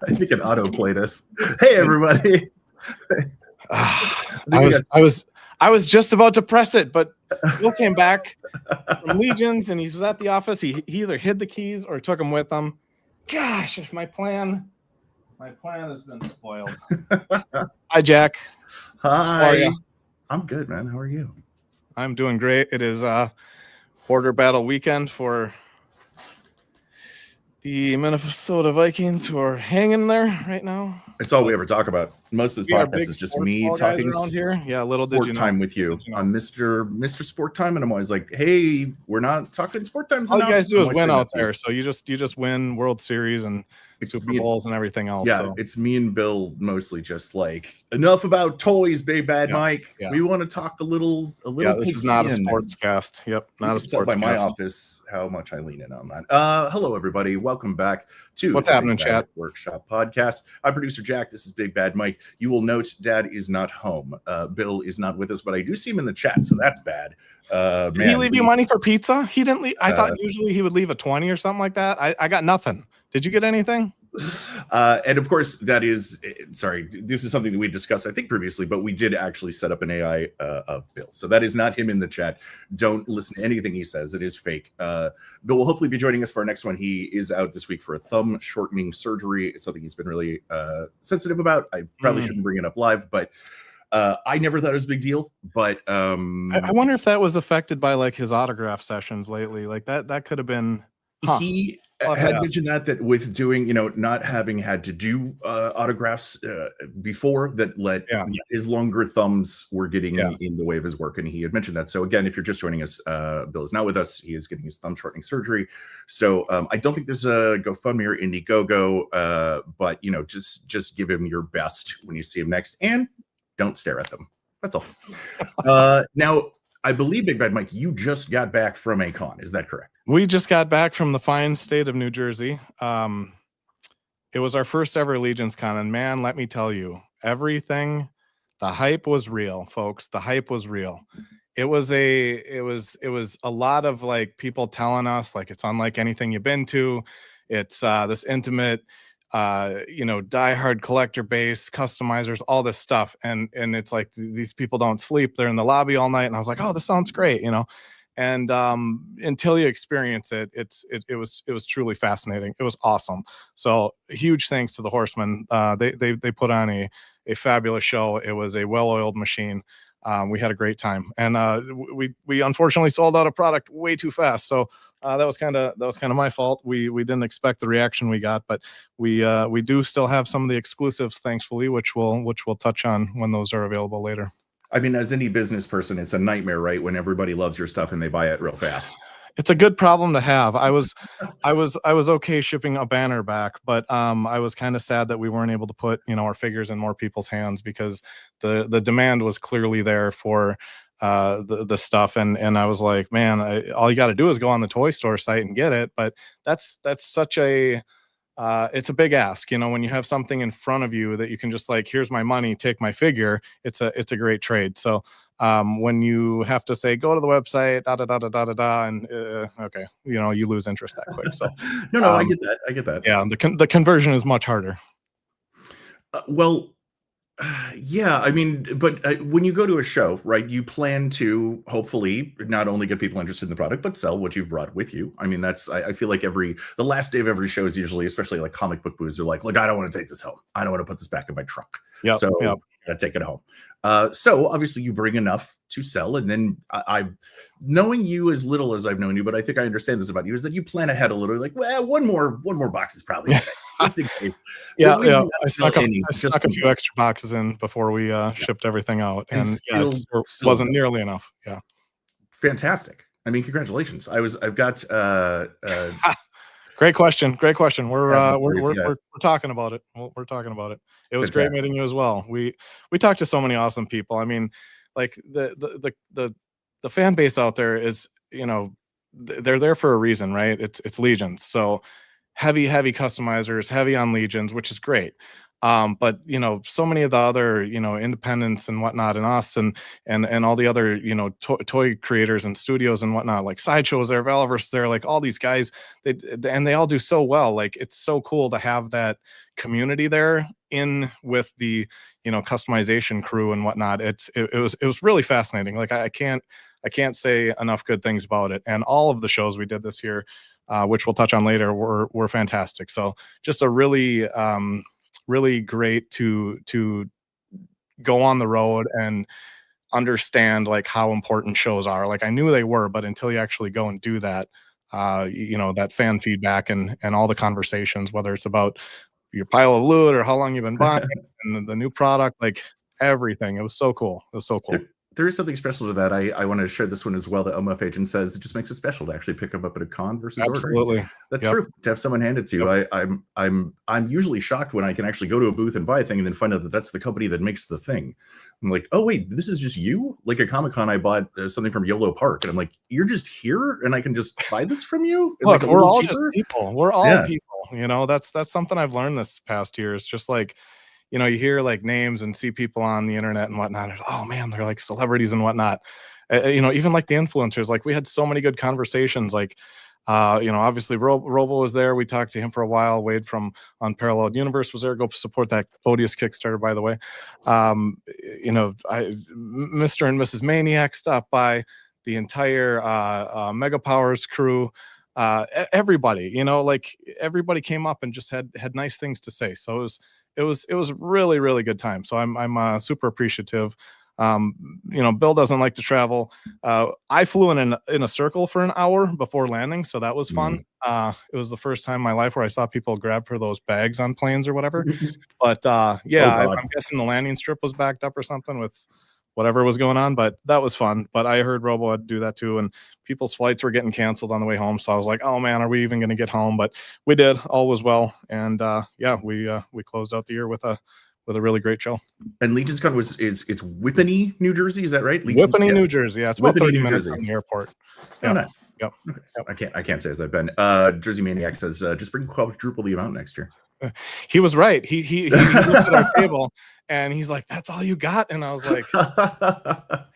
I think it auto-played us. Hey, everybody. I was just about to press it, but Bill came back from Legions and he was at the office. He either hid the keys or took them with him. Gosh, my plan has been spoiled. Hi, Jack. Hi. How are you? I'm good, man. How are you? I'm doing great. It is border battle weekend for the Minnesota Vikings, who are hanging there right now. It's all we ever talk about. Most of this podcast is just me talking around here. Yeah, little did you know. Time with you. I'm Mr. Sport Time, and I'm always like, hey, we're not talking sport times. All you guys do is win out there. So you just win World Series and Super Bowls and everything else. Yeah, so. It's me and Bill mostly just like, enough about toys, Big Bad Mike. Yeah. We want to talk a little. Yeah, this is not a sports cast. Yep, not a sports cast. By my office, how much I lean in on that. Hello, everybody. Welcome back to What's happening, chat? Workshop Podcast. I'm producer Jack. This is Big Bad Mike. You will note Dad is not home. Bill is not with us, but I do see him in the chat, so that's bad. Did he leave you money for pizza? He didn't leave. I thought usually he would leave a 20 or something like that. I got nothing. Did you get anything? And of course, that is, sorry, this is something that we discussed, I think, previously, but we did actually set up an AI of Bill. So that is not him in the chat. Don't listen to anything he says. It is fake. Bill will hopefully be joining us for our next one. He is out this week for a thumb shortening surgery. It's something he's been really sensitive about. I probably shouldn't bring it up live, but I never thought it was a big deal. But I wonder if that was affected by like his autograph sessions lately. Like that could have been. He had mentioned that with doing, not having had to do autographs before, that his longer thumbs were getting in the way of his work, and he had mentioned that. So again, if you're just joining us, Bill is not with us. He is getting his thumb shortening surgery. So I don't think there's a GoFundMe or Indiegogo, but just give him your best when you see him next, and don't stare at them. That's all. Now, I believe, Big Bad Mike, you just got back from a con. Is that correct? We just got back from the fine state of New Jersey. It was our first ever Legions Con, and man, let me tell you, everything, the hype was real, folks. The hype was real. It was a lot of like people telling us like it's unlike anything you've been to. It's this intimate, diehard collector base, customizers, all this stuff, and it's like these people don't sleep. They're in the lobby all night, and I was like, oh, this sounds great, And until you experience it, it was truly fascinating. It was awesome. So huge thanks to the Horsemen. They put on a fabulous show. It was a well-oiled machine. We had a great time, and we unfortunately sold out of product way too fast. So that was kind of my fault. We didn't expect the reaction we got, but we do still have some of the exclusives, thankfully, which we'll touch on when those are available later. I mean, as any business person, it's a nightmare, right? When everybody loves your stuff and they buy it real fast. It's a good problem to have. I was okay shipping a banner back, but I was kind of sad that we weren't able to put our figures in more people's hands, because the demand was clearly there for the stuff, and I was like, man, all you got to do is go on the toy store site and get it. But that's such a it's a big ask, when you have something in front of you that you can just like, here's my money, take my figure. It's a great trade. So when you have to say, go to the website, and okay, you lose interest that quick. So no, I get that. Yeah, the conversion is much harder. Yeah, I mean, but when you go to a show, right, you plan to hopefully not only get people interested in the product, but sell what you've brought with you. I mean, I feel like the last day of every show is usually, especially like comic book booths, are like, look, I don't want to take this home. I don't want to put this back in my truck. I gotta take it home. So obviously you bring enough to sell, and then I knowing you as little as I've known you, but I think I understand this about you, is that you plan ahead a little, like, well, one more box is probably okay, just in case. I snuck a few extra boxes in before we shipped everything out, and it wasn't nearly enough. Yeah, fantastic. I mean, congratulations. I've got Great question. We're talking about it. We're talking about it. It was great meeting you as well. We talked to so many awesome people. I mean, like the fan base out there is, they're there for a reason, right? It's Legions. So heavy customizers, heavy on Legions, which is great. But so many of the other independents and whatnot, and us and all the other toy creators and studios and whatnot, like Sideshow's there, Valverse there, like all these guys, they all do so well. Like it's so cool to have that community there in with the customization crew and whatnot. It was really fascinating. Like I can't say enough good things about it. And all of the shows we did this year, which we'll touch on later, were fantastic. So just a really really great to go on the road and understand like how important shows are. Like I knew they were, but until you actually go and do that, that fan feedback and all the conversations, whether it's about your pile of loot or how long you've been buying and the new product, like everything. It was so cool. It was so cool. There is something special to that. I want to share this one as well. The OMF agent says it just makes it special to actually pick them up at a con versus Absolutely. Ordering. That's true. To have someone hand it to you. I'm usually shocked when I can actually go to a booth and buy a thing and then find out that that's the company that makes the thing. I'm like, oh wait, this is just you? Like at Comic-Con, I bought something from YOLO Park, and I'm like, you're just here, and I can just buy this from you? Look, we're all just people. We're all people. That's something I've learned this past year. It's just like, you hear like names and see people on the internet and whatnot. And, oh man, they're like celebrities and whatnot. Even like the influencers, like we had so many good conversations. Like, obviously Robo was there. We talked to him for a while. Wade from Unparalleled Universe was there. Go support that odious Kickstarter, by the way. Mr. and Mrs. Maniac stopped by. The entire Mega Powers crew. Everybody, like everybody came up and just had nice things to say. So it was really, really good time. So I'm super appreciative. Bill doesn't like to travel. I flew in a circle for an hour before landing, so that was fun. It was the first time in my life where I saw people grab for those bags on planes or whatever. But I'm guessing the landing strip was backed up or something with whatever was going on, but that was fun. But I heard Robo had to do that too, and people's flights were getting canceled on the way home. So I was like, oh man, are we even going to get home? But we did. All was well. And we closed out the year with a really great show. And Legion's Con it's Whippany, New Jersey, is that right? Whippany, New Jersey. Yeah, it's about 30 minutes from the airport. Oh, nice. Yep. Okay. So I can't say as I've been. Jersey Maniac says just bring quadruple the amount next year. He was right. He looked at our table and he's like, "That's all you got?" And I was like,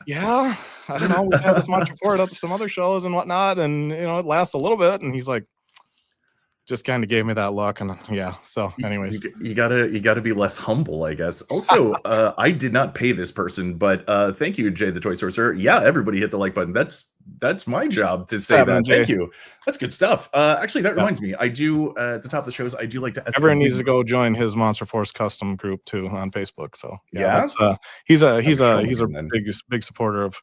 "Yeah, I don't know. We've had this much before at some other shows and whatnot, and it lasts a little bit." And he's like, just kind of gave me that look, and yeah. So, anyways, you gotta be less humble, I guess. Also, I did not pay this person, but thank you, Jay the Toy Sorcerer. Yeah, everybody hit the like button. That's my job to say that. Jay. Thank you. That's good stuff. Actually, that reminds me. I do at the top of the shows. I do like to ask. Everyone needs to go join his Monster Force custom group too on Facebook. So he's a big supporter of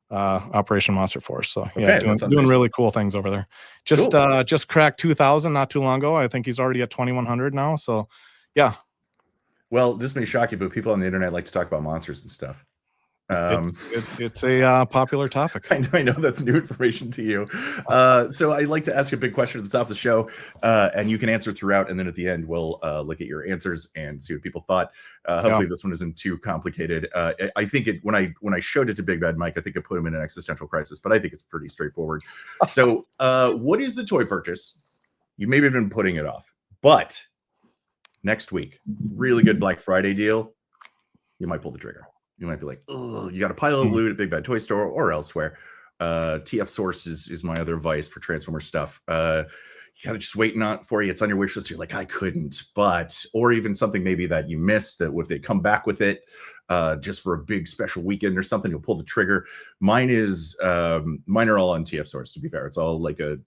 Operation Monster Force. So doing really cool things over there. Just cracked 2,000 not too long ago. I think he's already at 2,100 now. So yeah. Well, this may shock you, but people on the internet like to talk about monsters and stuff. It's a popular topic. I know that's new information to you. So I'd like to ask a big question at the top of the show, and you can answer throughout, and then at the end we'll look at your answers and see what people thought. Hopefully this one isn't too complicated. I think when I showed it to Big Bad Mike, I think it put him in an existential crisis, but I think it's pretty straightforward. So what is the toy purchase? You maybe have been putting it off, but next week, really good Black Friday deal, you might pull the trigger. You might be like, oh, you got a pile of loot at Big Bad Toy Store or elsewhere. TF Source is my other vice for Transformer stuff. You got it just waiting on for you. It's on your wish list. You're like, I couldn't, or even something maybe that you missed that if they come back with it just for a big special weekend or something, you'll pull the trigger. Mine are all on TF Source, to be fair. It's all like a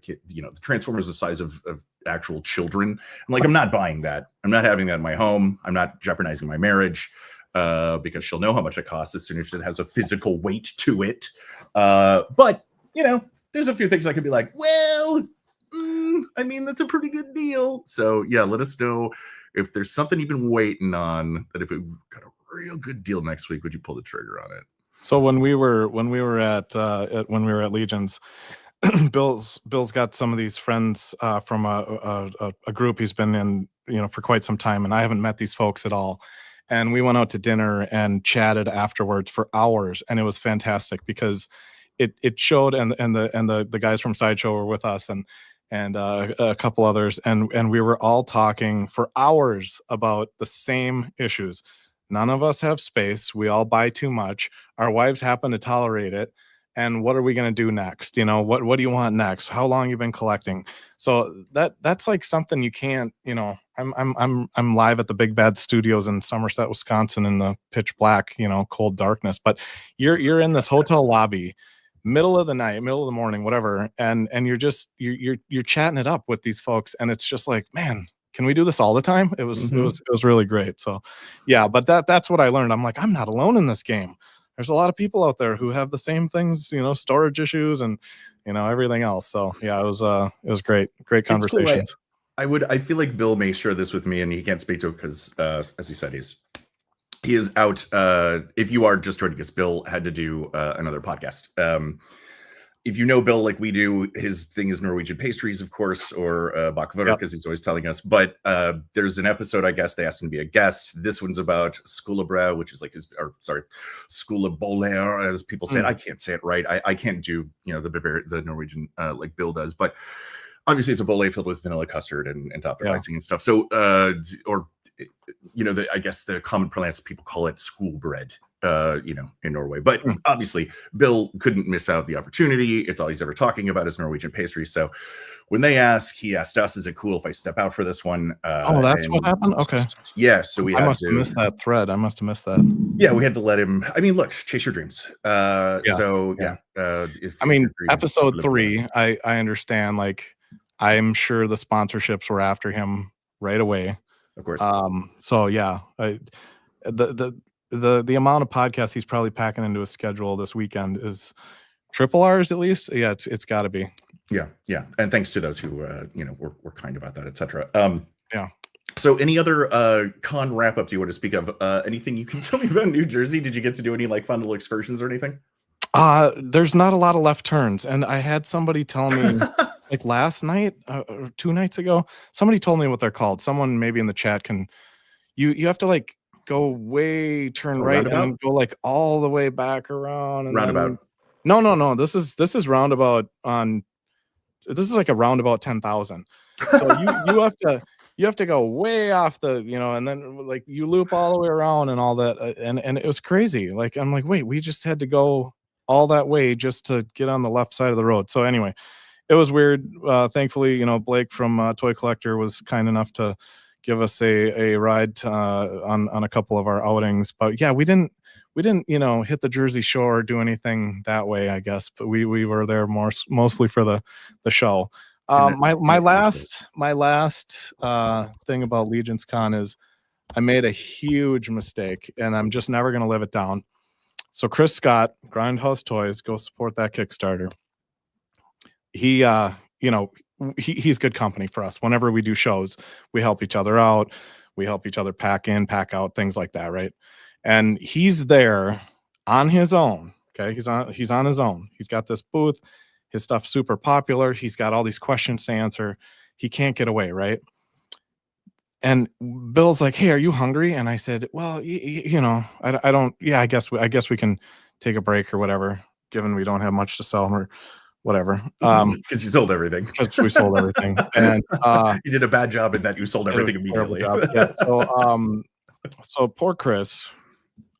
kid, the Transformers the size of actual children. I'm not buying that. I'm not having that in my home. I'm not jeopardizing my marriage. Because she'll know how much it costs as soon as it has a physical weight to it. But there's a few things I could be like, well, that's a pretty good deal. So yeah, let us know if there's something you've been waiting on, that if it got a real good deal next week, would you pull the trigger on it? So when we were at Legions, Bill's got some of these friends from a group he's been in, for quite some time, and I haven't met these folks at all. And we went out to dinner and chatted afterwards for hours, and it was fantastic because it showed, and the guys from Sideshow were with us, and and a couple others, and we were all talking for hours about the same issues. None of us have space. We all buy too much. Our wives happen to tolerate it. And what are we going to do next? What do you want next? How long you been collecting? So that's like something you can't, I'm live at the Big Bad Studios in Somerset, Wisconsin, in the pitch black, cold darkness, but you're in this hotel lobby, middle of the night, middle of the morning, whatever. And you're chatting it up with these folks. And it's just like, man, can we do this all the time? It was really great. So yeah, but that's what I learned. I'm like, I'm not alone in this game. There's a lot of people out there who have the same things, storage issues and, everything else. So yeah, it was great conversations. Cool. I feel like Bill may share this with me, and he can't speak to it because, as you said, he is out. If you are just joining us, Bill had to do another podcast. If you know Bill like we do, his thing is Norwegian pastries, of course, or bakkevotter, because he's always telling us. But there's an episode, I guess, they asked him to be a guest. This one's about skulebrød, which is like skuleboller, as people say it. I can't say it right. I can't do, the Norwegian like Bill does. But obviously it's a bolle filled with vanilla custard and topped with icing and stuff. So, I guess the common parlance people call it skulebrød. In Norway, but obviously Bill couldn't miss out the opportunity. It's all he's ever talking about is Norwegian pastry. So when he asked us, is it cool if I step out for this one? That's what happened. Okay. Yeah. So I must have missed that thread. I must have missed that. Yeah. We had to let him, look, chase your dreams. So episode 3, I understand, like, I'm sure the sponsorships were after him right away. Of course. So yeah, the amount of podcasts he's probably packing into his schedule this weekend is triple ours at least. Yeah, it's got to be. Yeah. And thanks to those who were kind about that, etc. Yeah. So any other con wrap up do you want to speak of? Anything you can tell me about New Jersey? Did you get to do any like fun little excursions or anything? There's not a lot of left turns, and I had somebody tell me like last night or 2 nights ago. Somebody told me what they're called. Someone maybe in the chat can. You have to like go turn right roundabout? And go like all the way back around and roundabout. No. This is roundabout on. This is like a roundabout 10,000. So you have to go way off the and then like you loop all the way around and all that and it was crazy. Like I'm like, wait, we just had to go all that way just to get on the left side of the road. So anyway, it was weird. Thankfully, Blake from Toy Collector was kind enough to give us a ride on a couple of our outings. But yeah, we didn't hit the Jersey Shore or do anything that way, I guess. But we were there mostly for the show. My last thing about Legion's Con is I made a huge mistake, and I'm just never going to live it down. So Chris Scott, Grindhouse Toys, go support that Kickstarter. He he's good company for us. Whenever we do shows, we help each other out. We help each other pack in, pack out, things like that, right? And he's there on his own. Okay, he's on his own. He's got this booth. His stuff's super popular. He's got all these questions to answer. He can't get away, right? And Bill's like, "Hey, are you hungry?" And I said, "Well, I don't. Yeah, I guess we can take a break or whatever, given we don't have much to sell or whatever." Because you sold everything. Because we sold everything, and you did a bad job in that you sold everything immediately. Yeah. So poor Chris.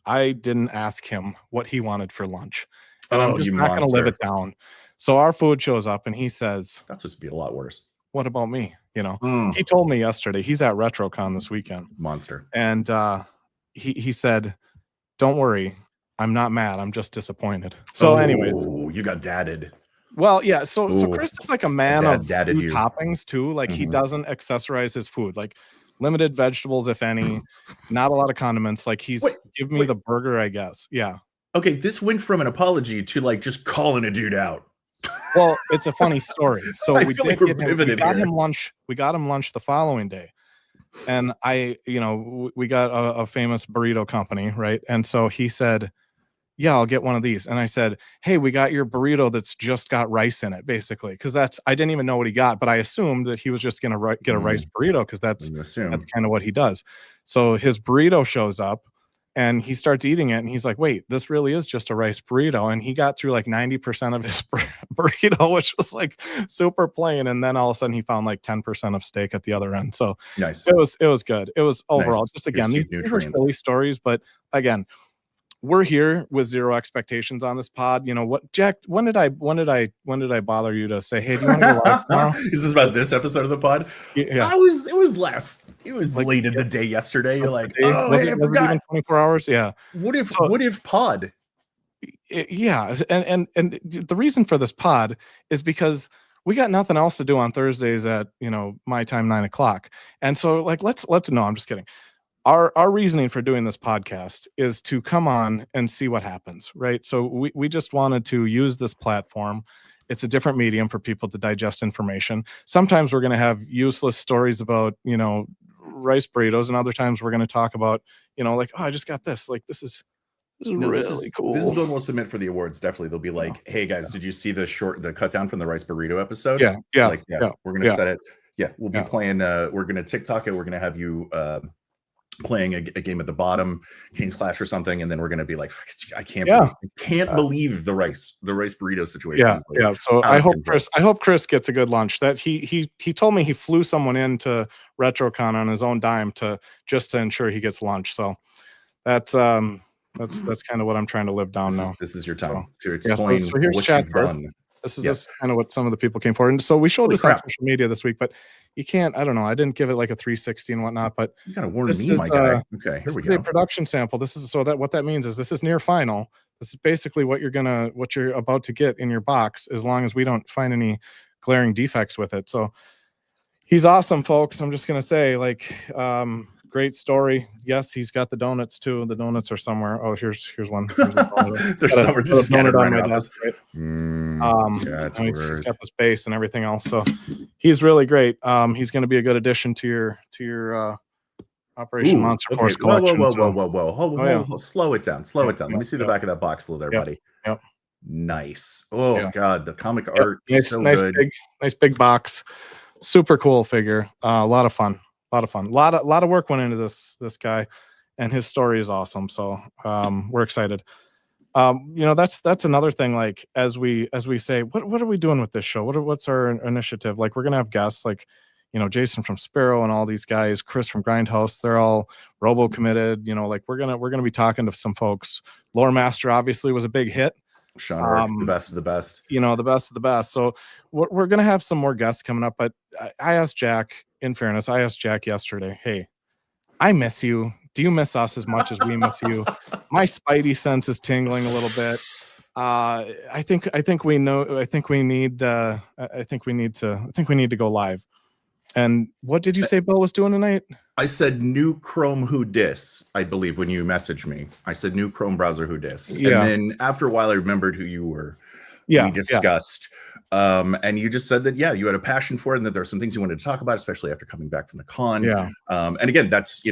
I didn't ask him what he wanted for lunch, and I'm just not going to live it down. So our food shows up, and he says, "That's supposed to be a lot worse." What about me? He told me yesterday he's at RetroCon this weekend. Monster. And he said, "Don't worry, I'm not mad. I'm just disappointed." So, anyways, you got dadded. Well, yeah. So Chris is like a man of food toppings too. Like he doesn't accessorize his food. Like limited vegetables, if any. Not a lot of condiments. Like give me the burger, I guess. Yeah. Okay, this went from an apology to like just calling a dude out. Well, it's a funny story. So we got him lunch. We got him lunch the following day, and we got a famous burrito company, right? And so he said, "Yeah, I'll get one of these." And I said, "Hey, we got your burrito that's just got rice in it, basically." Because I didn't even know what he got, but I assumed that he was just gonna get a rice burrito because that's kind of what he does. So his burrito shows up, And he starts eating it, and he's like, wait, this really is just a rice burrito. And he got through like 90% of his burrito, which was like super plain. And then all of a sudden he found like 10% of steak at the other end. So nice. It was good. It was overall just, again, these are silly stories, but again, we're here with zero expectations on this pod. You know what, Jack? When did I bother you to say, hey, do you want to go live tomorrow? Is this about this episode of the pod? Yeah. It was like, late in the day yesterday. You're like, oh, hey, I forgot. Even 24 hours. Yeah. What if pod? Yeah. And the reason for this pod is because we got nothing else to do on Thursdays at, my time, 9:00. And so like, let's no, I'm just kidding. Our reasoning for doing this podcast is to come on and see what happens, right? So we just wanted to use this platform. It's a different medium for people to digest information. Sometimes we're going to have useless stories about, rice burritos, and other times we're going to talk about, like, oh, I just got this. Like, this is really cool. This is the one we'll submit for the awards. Definitely, they'll be like, hey guys, did you see the cut down from the rice burrito episode? Yeah. We're going to set it. Yeah, we'll be playing. We're going to TikTok it. We're going to have you playing a game at the bottom, King's Clash or something, and then we're going to be like, I can't believe the rice burrito situation. Yeah. So I hope Chris gets a good lunch. That he told me he flew someone into RetroCon on his own dime just to ensure he gets lunch. So that's kind of what I'm trying to live down now. This is your time to explain so here's what you've done. This is kind of what some of the people came for. And so we showed this on social media this week, but you can't, I don't know. I didn't give it like a 360 and whatnot, but you gotta warn me, my guy. Okay, here we go. A production sample. What that means is this is near final. This is basically what you're about to get in your box, as long as we don't find any glaring defects with it. So he's awesome, folks. I'm just going to say, like, great story. Yes, he's got the donuts too. The donuts are somewhere. Oh, here's one. There's somewhere just scattered on my desk. Right? He's got the space and everything else. So he's really great. He's going to be a good addition to your Operation Monster Force collection. Whoa. Slow it down. Let me see the back of that box a little there, buddy. Yep. Nice. Oh God, the comic art. Nice, so nice good. Nice big box. Super cool figure. A lot of fun. A lot of work went into this guy, and his story is awesome. So we're excited. That's another thing. Like as we say, what are we doing with this show? What's our initiative? Like, we're gonna have guests like, Jason from Sparrow and all these guys, Chris from Grindhouse. They're all robo committed. Like we're gonna be talking to some folks. Lore Master obviously was a big hit. Sean, the best of the best. The best of the best. So we're gonna have some more guests coming up. But I asked Jack. In fairness, I asked Jack yesterday, hey, I miss you. Do you miss us as much as we miss you? My spidey sense is tingling a little bit. I think we need to go live. And what did you say Bill was doing tonight? I said new Chrome Who Dis, I believe, when you messaged me. I said new Chrome browser Who Dis. Yeah. And then after a while I remembered who you were. We discussed. And you just said that, you had a passion for it, and that there are some things you wanted to talk about, especially after coming back from the con. Yeah. And again, that's,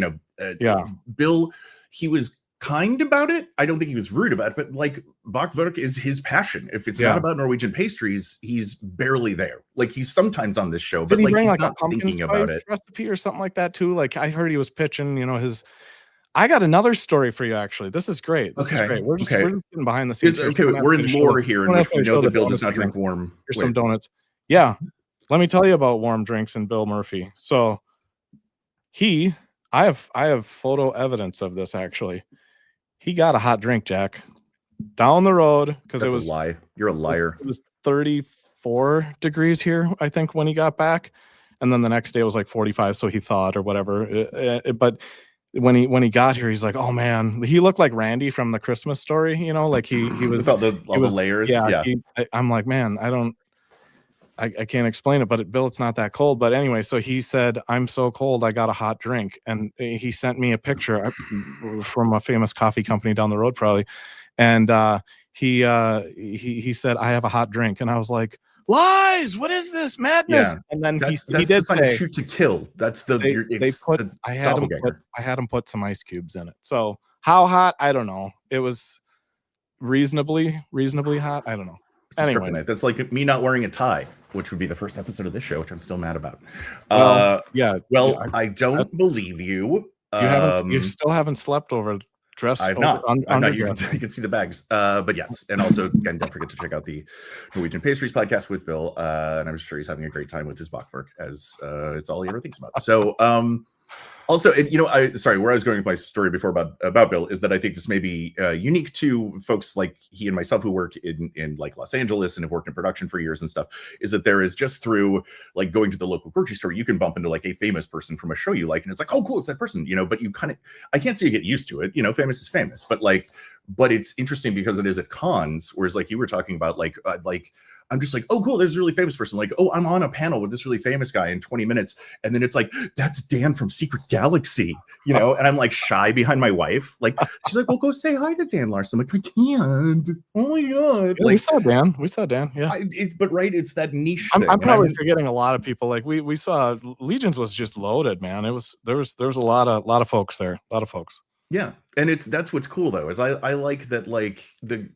Bill, he was kind about it. I don't think he was rude about it, but like Bakverk is his passion. If it's not about Norwegian pastries, he's barely there. Like, he's sometimes on this show, but like he's not thinking about it. Recipe or something like that too. Like, I heard he was pitching, his. I got another story for you, actually. This is great. This is great. We're just getting behind the scenes. We're in lore here, and we know that Bill does not drink warm. Here's some donuts. Yeah. Let me tell you about warm drinks and Bill Murphy. So I have photo evidence of this, actually. He got a hot drink, Jack, down the road, because it was a lie. You're a liar. It was 34 degrees here, I think, when he got back. And then the next day it was like 45, so he thought, or whatever. But when he got here, he's like, oh man, he looked like Randy from the Christmas Story, like he was all the layers. I'm like, man, I can't explain it, but Bill, it's not that cold. But anyway, so he said, I'm so cold, I got a hot drink. And he sent me a picture from a famous coffee company down the road, probably. And he said, I have a hot drink. And I was like, lies, what is this madness? And then he did say shoot to kill. That's I had him put some ice cubes in it. So how hot? I don't know. It was reasonably hot. I don't know. Anyway, that's like me not wearing a tie, which would be the first episode of this show, which I'm still mad about. I don't believe you. You still haven't slept over Dress I've over, not. I'm not. You underdress. can see the bags. But yes, and also again, don't forget to check out the Norwegian Pastries podcast with Bill. And I'm sure he's having a great time with his Bachwerk, as it's all he ever thinks about. So also, sorry, where I was going with my story before about Bill is that I think this may be unique to folks like he and myself who work in like Los Angeles and have worked in production for years and stuff, is that there is just through like going to the local grocery store, you can bump into like a famous person from a show you like, and it's like, oh, cool, it's that person, but you kind of, I can't say you get used to it, famous is famous, but it's interesting because it is at cons, whereas like you were talking about, like I'm just like, oh, cool, there's a really famous person. Like, oh, I'm on a panel with this really famous guy in 20 minutes. And then it's like, that's Dan from Secret Galaxy, and I'm like shy behind my wife. Like, she's like, well, go say hi to Dan Larson. I'm like, I can't. Oh my God. Yeah, like, we saw Dan. Yeah. But right, it's that niche thing. I'm probably forgetting forgetting a lot of people. Like we saw Legions was just loaded, man. There was a lot of folks there. A lot of folks. Yeah, and that's what's cool though, is I like that, like the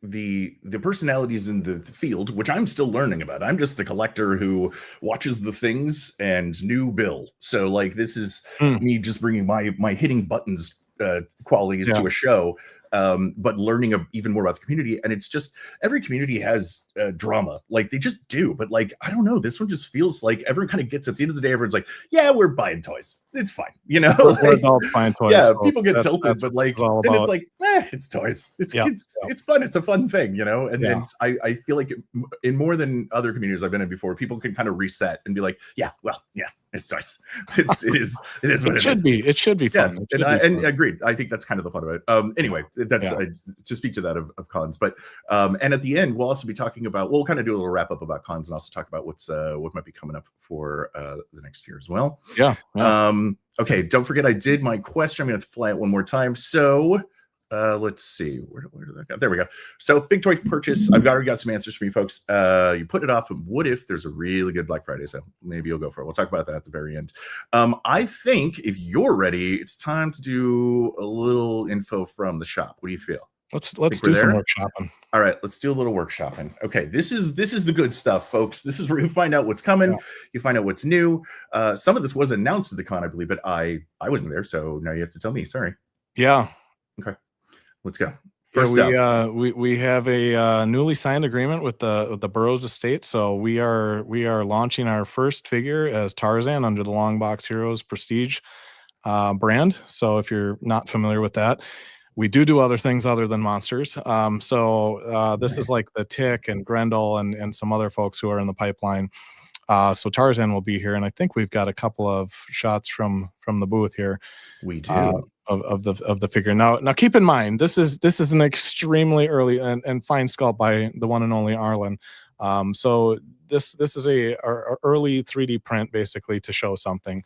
personalities in the field, which I'm still learning about. I'm just a collector who watches the things and knew Bill. So like this is me just bringing my hitting buttons qualities to a show, but learning even more about the community. And it's just, every community has drama, like they just do. But like, I don't know, this one just feels like everyone kind of gets, at the end of the day, everyone's like, yeah, we're buying toys, it's fine, we're adults buying toys. Yeah, so people get tilted, but like, then it's like, it's toys, it's fun, it's a fun thing, and then I feel like in more than other communities I've been in before, people can kind of reset and be like, it's toys. It is what it is. It should be fun. And agreed. I think that's kind of the fun of it. Anyway, that's to speak to that of cons. But and at the end, we'll also be talking about, we'll kind of do a little wrap up about cons and also talk about what might be coming up for the next year as well. Yeah. Okay, don't forget, I did my question. I'm going to fly it one more time. So let's see, where did that go? There we go. So big toy purchase. I've already got some answers for you folks. You put it off, but what if there's a really good Black Friday sale? Maybe you'll go for it. We'll talk about that at the very end. I think if you're ready, it's time to do a little info from the shop. What do you feel? Let's do some workshopping. All right, let's do a little workshopping. Okay, this is the good stuff, folks. This is where you find out what's coming. You find out what's new. Some of this was announced at the con, I believe, but I wasn't there, so now you have to tell me. Sorry. Yeah. Okay. Let's go. First we have a newly signed agreement with the Burroughs estate. So we are launching our first figure as Tarzan under the Longbox Heroes Prestige brand. So if you're not familiar with that, we do other things other than monsters. This is like the Tick and Grendel and some other folks who are in the pipeline. So Tarzan will be here, and I think we've got a couple of shots from the booth here. We do. Of the figure. Now keep in mind, this is an extremely early and fine sculpt by the one and only Arlen. So this is a early 3D print basically to show something.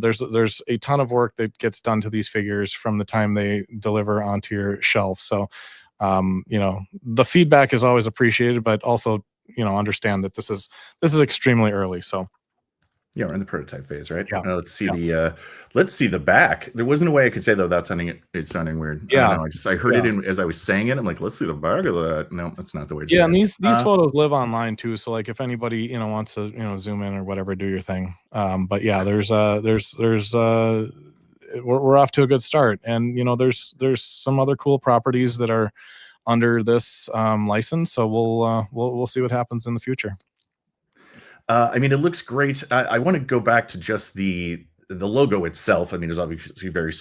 There's a ton of work that gets done to these figures from the time they deliver onto your shelf. So the feedback is always appreciated, but also understand that this is extremely early. So yeah, we're in the prototype phase, right? Yeah. Let's see the back. There wasn't a way I could say though without sounding weird. Yeah. I heard it as I was saying it. I'm like, let's see the back of that. No, that's not the way to say it. And these photos live online too. So like if anybody wants to zoom in or whatever, do your thing. But yeah, we're off to a good start, and there's some other cool properties that are under this license. So we'll see what happens in the future. I mean, it looks great. I want to go back to just the logo itself. I mean, it's obviously very,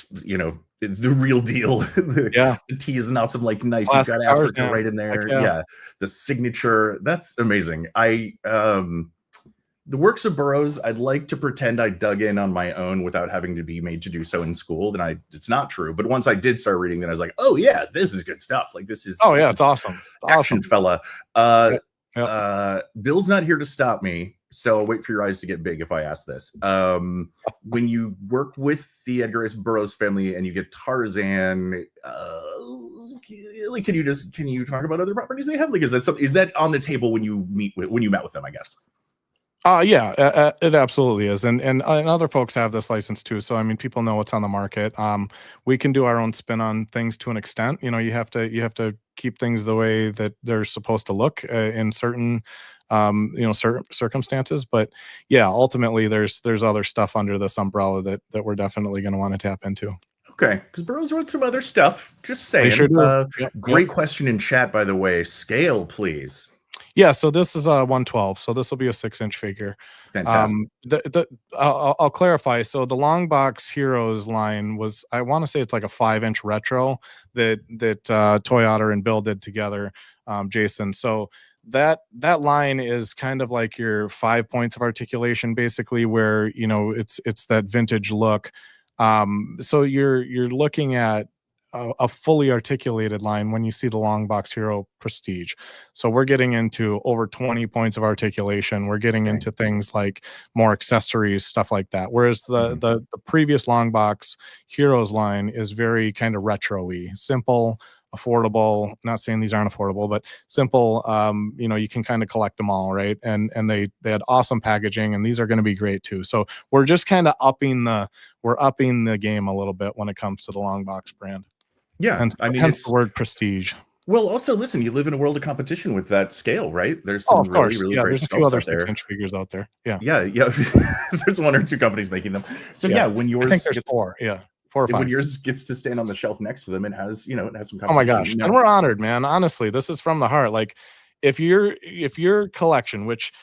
the real deal. The T is now some like nice. You've got Africa right in there. Yeah, the signature. That's amazing. The works of Burroughs, I'd like to pretend I dug in on my own without having to be made to do so in school. Then it's not true. But once I did start reading, then I was like, oh yeah, this is good stuff. Like this is. Oh yeah, it's awesome. It's action awesome. Fella. Bill's not here to stop me, so I'll wait for your eyes to get big if I ask this. When you work with the Edgar Rice Burroughs family and you get Tarzan, can you talk about other properties they have? Like, is that on the table when you met with them, I guess? Yeah, it absolutely is, and other folks have this license too. So I mean, people know what's on the market. We can do our own spin on things to an extent. You have to keep things the way that they're supposed to look in certain certain circumstances. But yeah, ultimately, there's other stuff under this umbrella that we're definitely going to want to tap into. Okay, because Burroughs wrote some other stuff. Just saying. Sure do. Great question in chat, by the way. Scale, please. Yeah, so this is a 112, so this will be a 6-inch figure. Fantastic. I'll clarify. So the Longbox Heroes line was, I want to say it's like a 5-inch retro that Toy Otter and Bill did together, Jason. So that line is kind of like your 5 points of articulation, basically, where it's that vintage look. So you're looking at a fully articulated line when you see the Longbox Hero Prestige. So we're getting into over 20 points of articulation. We're getting into things like more accessories, stuff like that. Whereas the previous Longbox Heroes line is very kind of retro-y, simple, affordable. Not saying these aren't affordable, but simple. You can kind of collect them all, right? And they had awesome packaging, and these are going to be great too. So we're just kind of upping the game a little bit when it comes to the Longbox brand. Yeah, hence the word prestige. Well, also, listen, you live in a world of competition with that scale, right? There's some really great there's a few other 6-inch figures out there. Yeah. There's 1 or 2 companies making them. So when yours, I think there's 4. Yeah, 4 or 5. When yours gets to stand on the shelf next to them, it has some competition. Oh my gosh, and we're honored, man. Honestly, this is from the heart. Like, if your collection, which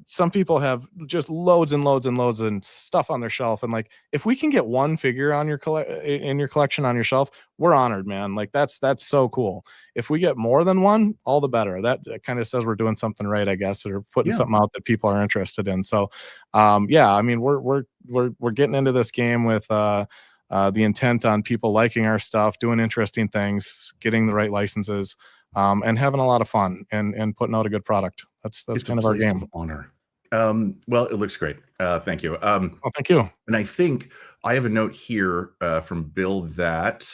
some people have just loads and loads and loads and stuff on their shelf, and like, if we can get one figure on your collection on your shelf, we're honored, man. Like, that's so cool. If we get more than one, all the better. That kind of says we're doing something right, I guess, or putting something out that people are interested in. So I mean, we're getting into this game with the intent on people liking our stuff, doing interesting things, getting the right licenses, and having a lot of fun and putting out a good product. That's kind of our game. Of honor. Well, it looks great. Thank you. Thank you. And I think I have a note here from Bill that,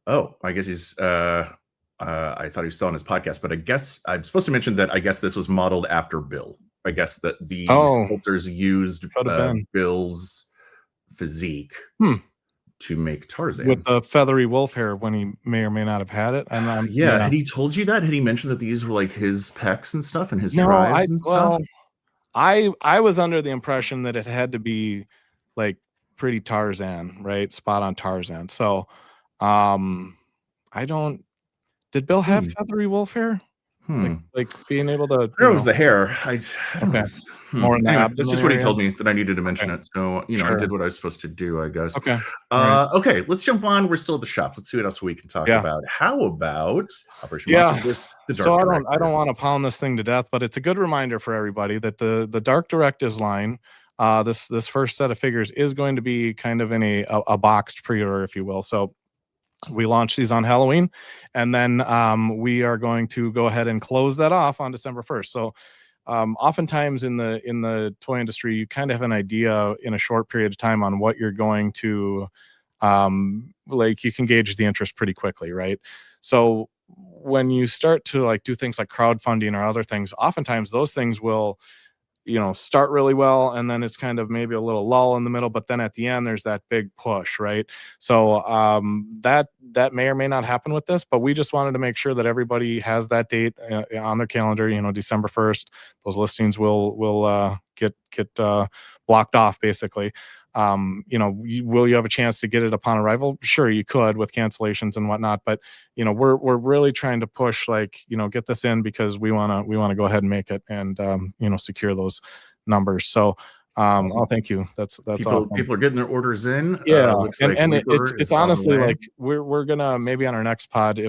I guess he's, I thought he was still on his podcast, but I guess I'm supposed to mention that I guess this was modeled after Bill. I guess that the sculptors used Bill's physique to make Tarzan with the feathery wolf hair when he may or may not have had it. And had he told you that? Had he mentioned that these were like his pecs and stuff and his tries and stuff? I was under the impression that it had to be like pretty Tarzan, right? Spot on Tarzan. So did Bill have feathery wolf hair? Like being able to. It was the hair. More in the abdomen. That's just what he told me that I needed to mention it. So I did what I was supposed to do, I guess. Okay. Okay. Let's jump on. We're still at the shop. Let's see what else we can talk about. How about Operation Monster? So I don't want to pound this thing to death, but it's a good reminder for everybody that the Dark Directives line, this first set of figures is going to be kind of in a boxed pre-order, if you will. So we launched these on Halloween, and then we are going to go ahead and close that off on December 1st. So oftentimes in the toy industry, you kind of have an idea in a short period of time on what you're going to like. You can gauge the interest pretty quickly, right? So when you start to like do things like crowdfunding or other things, oftentimes those things will start really well, and then it's kind of maybe a little lull in the middle, but then at the end there's that big push, right? So that may or may not happen with this, but we just wanted to make sure that everybody has that date on their calendar. December 1st, those listings will get blocked off, basically. Will you have a chance to get it upon arrival? Sure, you could with cancellations and whatnot, but we're really trying to push, get this in because we want to go ahead and make it and secure those numbers. So thank you. That's awesome. People are getting their orders in. It's honestly like we're gonna maybe on our next pod.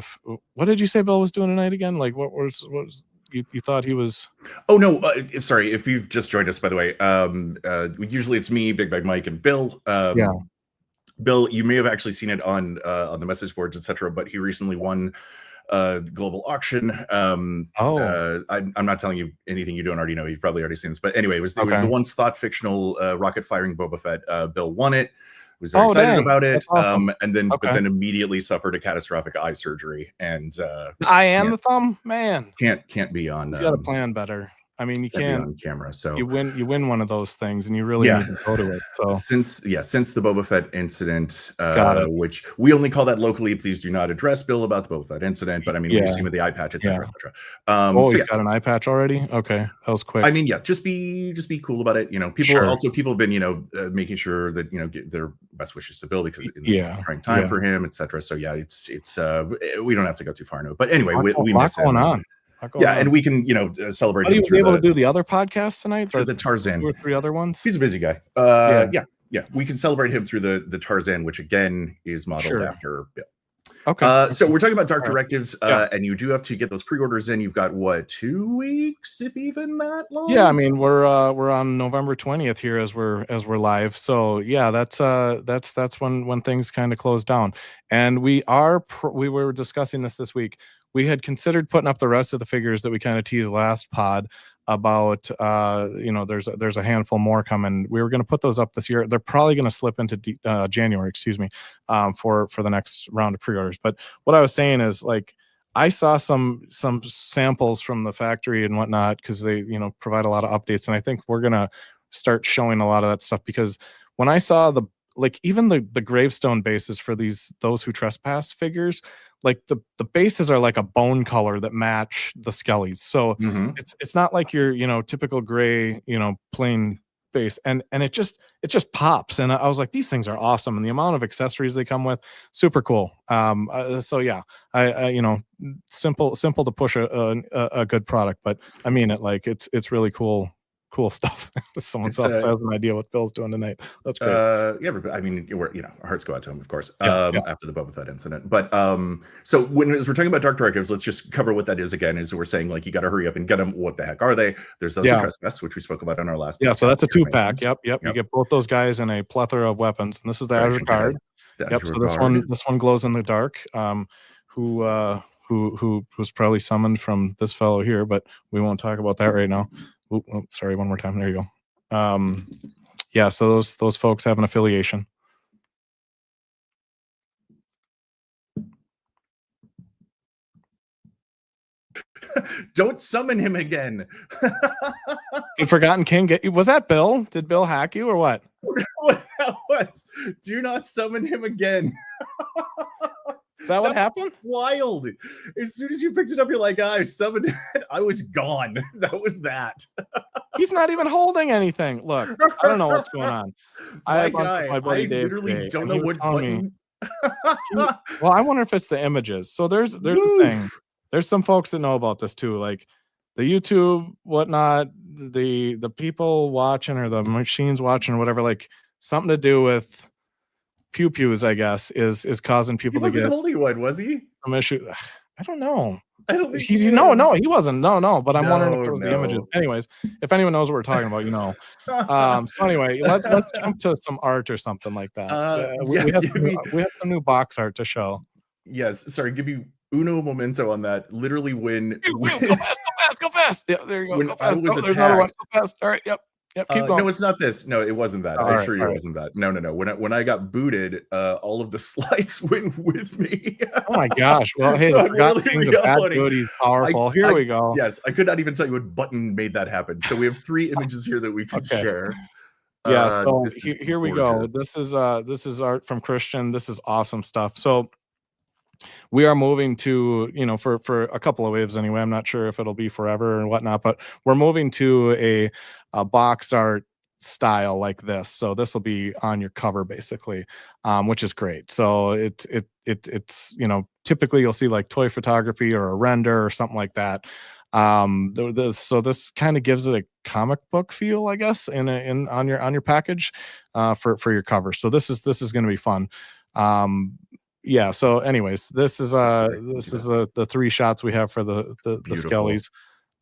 What did you say Bill was doing tonight again? Like what was you thought he was? Oh no, sorry. If you've just joined us, by the way, usually it's me, Big Bad Mike, and Bill. Bill, you may have actually seen it on the message boards, etc. But he recently won global auction. I'm not telling you anything you don't already know. You've probably already seen this, but anyway, it was the once thought fictional rocket firing Boba Fett. Bill won it. Was very excited about it. Awesome. But then immediately suffered a catastrophic eye surgery. And I am the thumb man. Can't be on. He's got to plan better. I mean, you that'd be can't. on camera. So You win one of those things, and you really need to go to it. So since the Boba Fett incident, Got it. which we only call that locally, please do not address Bill about the Boba Fett incident. But I mean, we've seen with the eye patch, etc., Oh, he's got an eye patch already. Okay, that was quick. I mean, just be cool about it. You know, people have been making sure that get their best wishes to Bill because it's a trying time for him, etc. So it's we don't have to go too far into it. But anyway, we miss him. And we can celebrate him. Are you able to do the other podcast tonight? The Tarzan, 2 or 3 other ones. He's a busy guy. We can celebrate him through the Tarzan, which again is modeled after Bill. Okay. So we're talking about Dark Directives, and you do have to get those pre-orders in. You've got 2 weeks, if even that long. Yeah, I mean we're on November 20th here as we're live. So that's when things kind of close down. And we were discussing this week. We had considered putting up the rest of the figures that we kind of teased last pod about. There's a handful more coming. We were going to put those up this year. They're probably going to slip into January, for the next round of pre-orders. But what I was saying is, like, I saw some samples from the factory and whatnot because they provide a lot of updates, and I think we're gonna start showing a lot of that stuff because when I saw even the gravestone bases for those Who Trespass figures, like the bases are like a bone color that match the skellies. So it's not like your typical gray plain base, and it just pops. And I was like, these things are awesome, and the amount of accessories they come with, super cool. So yeah, I simple to push a good product, but I mean it, like it's really cool stuff. Someone else has an idea what Bill's doing tonight. That's great. I mean, our hearts go out to him, of course, after the Boba Fett incident. But so as we're talking about Dark Directives, let's just cover what that is again. Is we're saying, like, you got to hurry up and get them. What the heck are they? There's those Who Trespass, which we spoke about on our last. So that's a 2-pack. Yep. You get both those guys and a plethora of weapons. And this is the Azure Guard. So this one glows in the dark. Who's probably summoned from this fellow here, but we won't talk about that right now. Oh, sorry, one more time. There you go. So those folks have an affiliation. Don't summon him again. Did Forgotten King get you? Was that Bill? Did Bill hack you or what? What that was? Do not summon him again. Is that what happened? Wild. As soon as you picked it up, you're like, I summoned it. I was gone. That was that. He's not even holding anything. Look, I don't know what's going on. My buddy literally don't know what button. Well, I wonder if it's the images. So there's a thing. There's some folks that know about this too, like the YouTube, whatnot, the people watching or the machines watching or whatever, like something to do with pew pews, I guess, is causing people to get holding one, was he? Some issue. I don't know. I don't think he wasn't. No, but I'm wondering if it was the images. Anyways, if anyone knows what we're talking about, So anyway, let's jump to some art or something like that. We have some new box art to show. Yes, sorry, give me uno momento on that. Literally when go fast. Yeah, there you go. When I was there's another one. Go fast. All right, yep, keep going. No, it's not this. No, it wasn't that. I assure you it wasn't that. No. When I got booted, all of the slides went with me. Oh my gosh. Well, hey, so he's powerful. Here we go. Yes, I could not even tell you what button made that happen. So we have 3 images here that we can share. Yeah, so here we go. This is art from Christian. This is awesome stuff. So we are moving to, for a couple of waves anyway. I'm not sure if it'll be forever and whatnot, but we're moving to a box art style like this. So this will be on your cover basically, which is great. So it's typically you'll see like toy photography or a render or something like that. So this kind of gives it a comic book feel, I guess, on your package for your cover. So this is going to be fun. So anyways, this is the 3 shots we have for the skellies.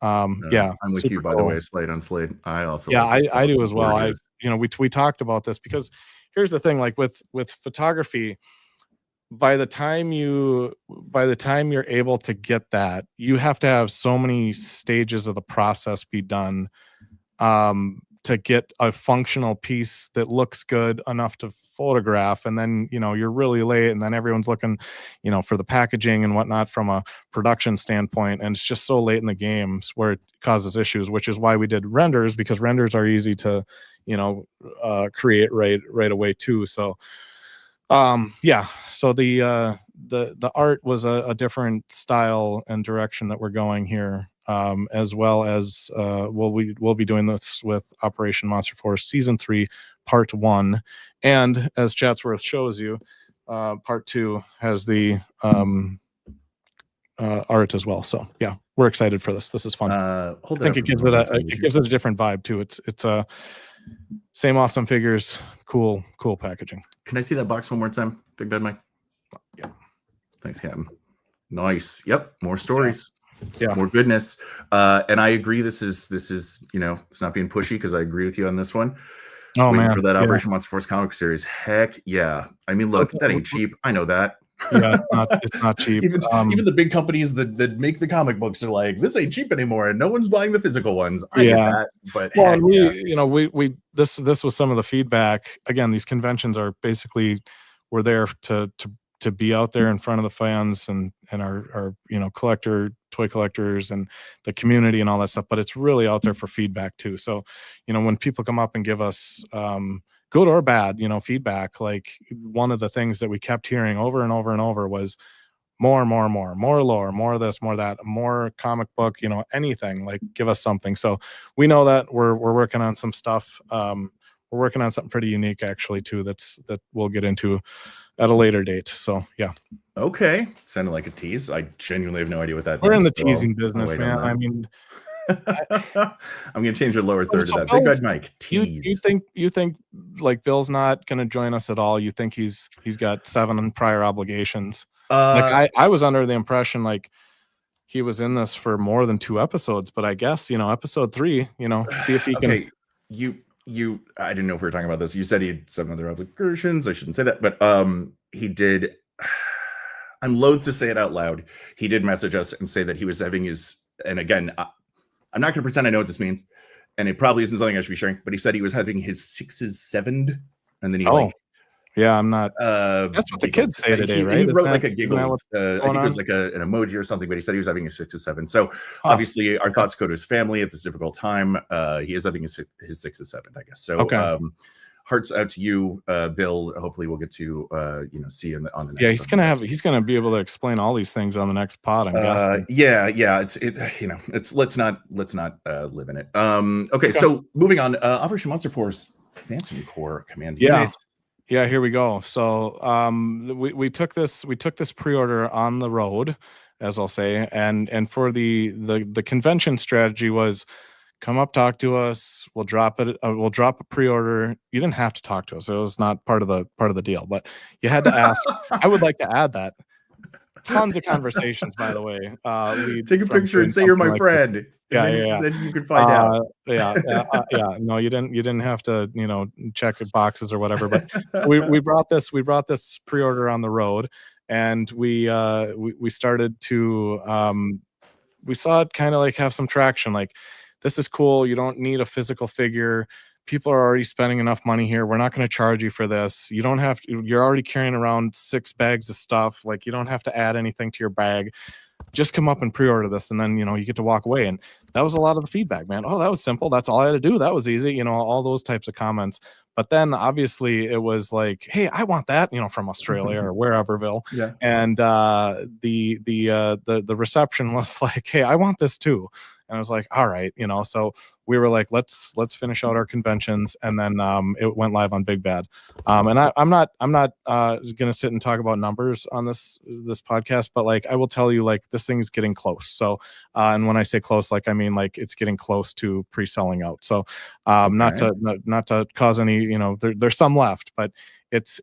I'm with you, by the way, Slade on Slade. I also I do as well. We talked about this because here's the thing, like with photography, by the time you're able to get that, you have to have so many stages of the process be done to get a functional piece that looks good enough to photograph, and then you're really late, and then everyone's looking for the packaging and whatnot from a production standpoint, and it's just so late in the games where it causes issues, which is why we did renders, because renders are easy to create right away too. So so the art was a different style and direction that we're going here, as well as we'll be doing this with Operation Monster Force Season 3 Part 1, and as Chatsworth shows you, Part 2 has the art as well. So yeah, we're excited for this. This is fun. I think it gives it a different vibe too. It's a same awesome figures, cool packaging. Can I see that box one more time, Big Bad Mike? Yeah. Thanks, Captain. Nice. Yep. More stories. Yeah. More goodness. And I agree. This is it's not being pushy, because I agree with you on this one. Oh, man. For that Operation Monster Force comic series. Heck yeah. I mean, look, that ain't cheap. I know that. Yeah, it's not cheap. Even the big companies that make the comic books are like, this ain't cheap anymore, and no one's buying the physical ones. I get that, but this was some of the feedback. Again, these conventions are basically, we're there to be out there in front of the fans and our toy collectors and the community and all that stuff, but it's really out there for feedback too. So when people come up and give us good or bad feedback, like one of the things that we kept hearing over and over and over was more lore, more of this, more of that, more comic book, anything, like give us something. So we know that we're working on some stuff. We're working on something pretty unique actually too, that we'll get into at a later date. So yeah. Okay. Sounded like a tease. I genuinely have no idea what that We're means, in the teasing business, man. I mean, I'm gonna change your lower third to that. Big Bad Mike, tease. You think like Bill's not gonna join us at all? You think he's got 7 prior obligations? Like I was under the impression like he was in this for more than 2 episodes, but I guess episode 3, see if he can. Okay, you I didn't know if we were talking about this. You said he had 7 other obligations. I shouldn't say that, but he did. I'm loath to say it out loud. He did message us and say that he was having his, and again, I'm not going to pretend I know what this means, and it probably isn't something I should be sharing, but he said he was having his 6s 7'd, and then he I'm not. That's what the kids say today, right? He wrote like a giggle. I think it was like an emoji or something, but he said he was having a 6 7. So obviously, our thoughts go to his family at this difficult time. He is having his 6 7, I guess. So hearts out to you, Bill. Hopefully, we'll get to see you on the next. Yeah, he's gonna be able to explain all these things on the next pod, I'm guessing. It's let's not live in it. Okay, so moving on. Operation Monster Force Phantom Corps Command Unit. Yeah, here we go. So we took this pre-order on the road, as I'll say, and for the convention strategy was come up, talk to us. We'll drop it. We'll drop a pre-order. You didn't have to talk to us. It was not part of the deal, but you had to ask. I would like to add that. Tons of conversations, by the way. Take a picture and say you're my friend. Yeah. Then you can find out. No, you didn't have to, check boxes or whatever. But we brought this pre-order on the road, and we started to we saw it kind of like have some traction. Like, this is cool. You don't need a physical figure. People are already spending enough money here. We're not going to charge you for this. You don't have to. You're already carrying around 6 bags of stuff. Like, you don't have to add anything to your bag. Just come up and pre-order this, and then you get to walk away. And that was a lot of the feedback, man. Oh, that was simple. That's all I had to do. That was easy. All those types of comments. But then obviously it was like, hey, I want that, from Australia or whereverville. Yeah. And the reception was like, hey, I want this too. And I was like, all right, so we were like, let's finish out our conventions, and then it went live on Big Bad. And I'm not gonna sit and talk about numbers on this podcast, but like I will tell you, like, this thing is getting close. So and when I say close, like I mean like it's getting close to pre-selling out. So not to cause any, there's some left, but it's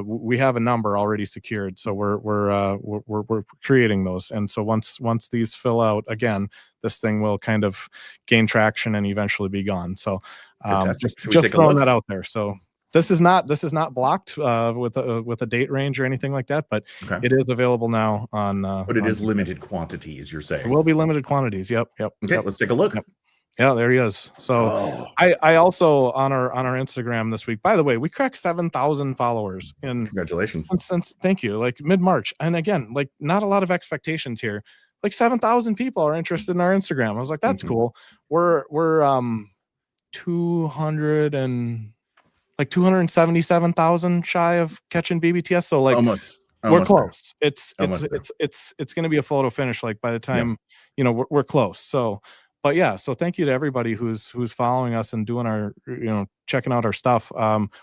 we have a number already secured, so we're creating those, and so once these fill out again, this thing will kind of gain traction and eventually be gone. So just throwing that out there. So this is not blocked with a date range or anything like that, but it is available now on. But it is limited quantities, you're saying? It will be limited quantities. Yep. Okay, let's take a look. Yep. Yeah, there he is. So I also on our Instagram this week. By the way, we cracked 7,000 followers in congratulations. Since thank you. Like mid-March. And again, like not a lot of expectations here. Like 7,000 people are interested in our Instagram. I was like, that's cool. We're 277,000 shy of catching BBTS. So like almost we're close. There. It's going to be a photo finish. Like by the time, we're close. So, but yeah, so thank you to everybody who's following us and doing our, checking out our stuff.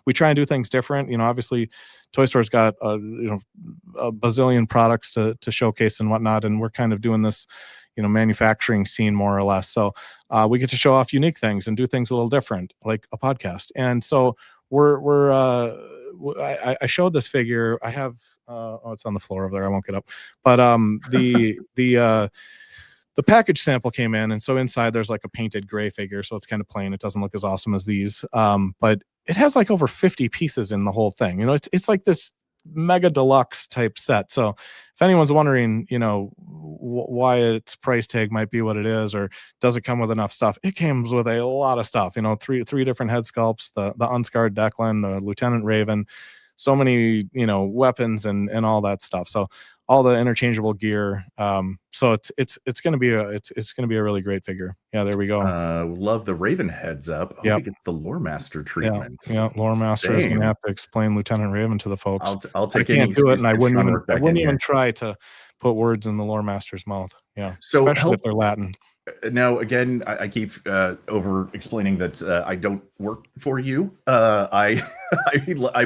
We try and do things different. Obviously Toy Store's got, a bazillion products to showcase and whatnot. And we're kind of doing this, manufacturing scene more or less. So we get to show off unique things and do things a little different, like a podcast. And so I showed this figure. I have, it's on the floor over there. I won't get up, but the package sample came in, and so inside there's like a painted gray figure, so it's kind of plain. It doesn't look as awesome as these, but it has like over 50 pieces in the whole thing. It's like this mega deluxe type set. So if anyone's wondering, why its price tag might be what it is, or does it come with enough stuff, it comes with a lot of stuff. Three different head sculpts, the unscarred Declan, the Lieutenant Raven, so many weapons and all that stuff. So all the interchangeable gear. So it's gonna be a really great figure. Yeah, there we go. Love the Raven heads up. I think it's the Lore Master treatment. Yeah, Lore Master is gonna have to explain Lieutenant Raven to the folks. I'll take. I can't do it, and I wouldn't even try to put words in the Lore Master's mouth. Yeah, so especially if they're Latin. Now, again, I keep over explaining that I don't work for you. I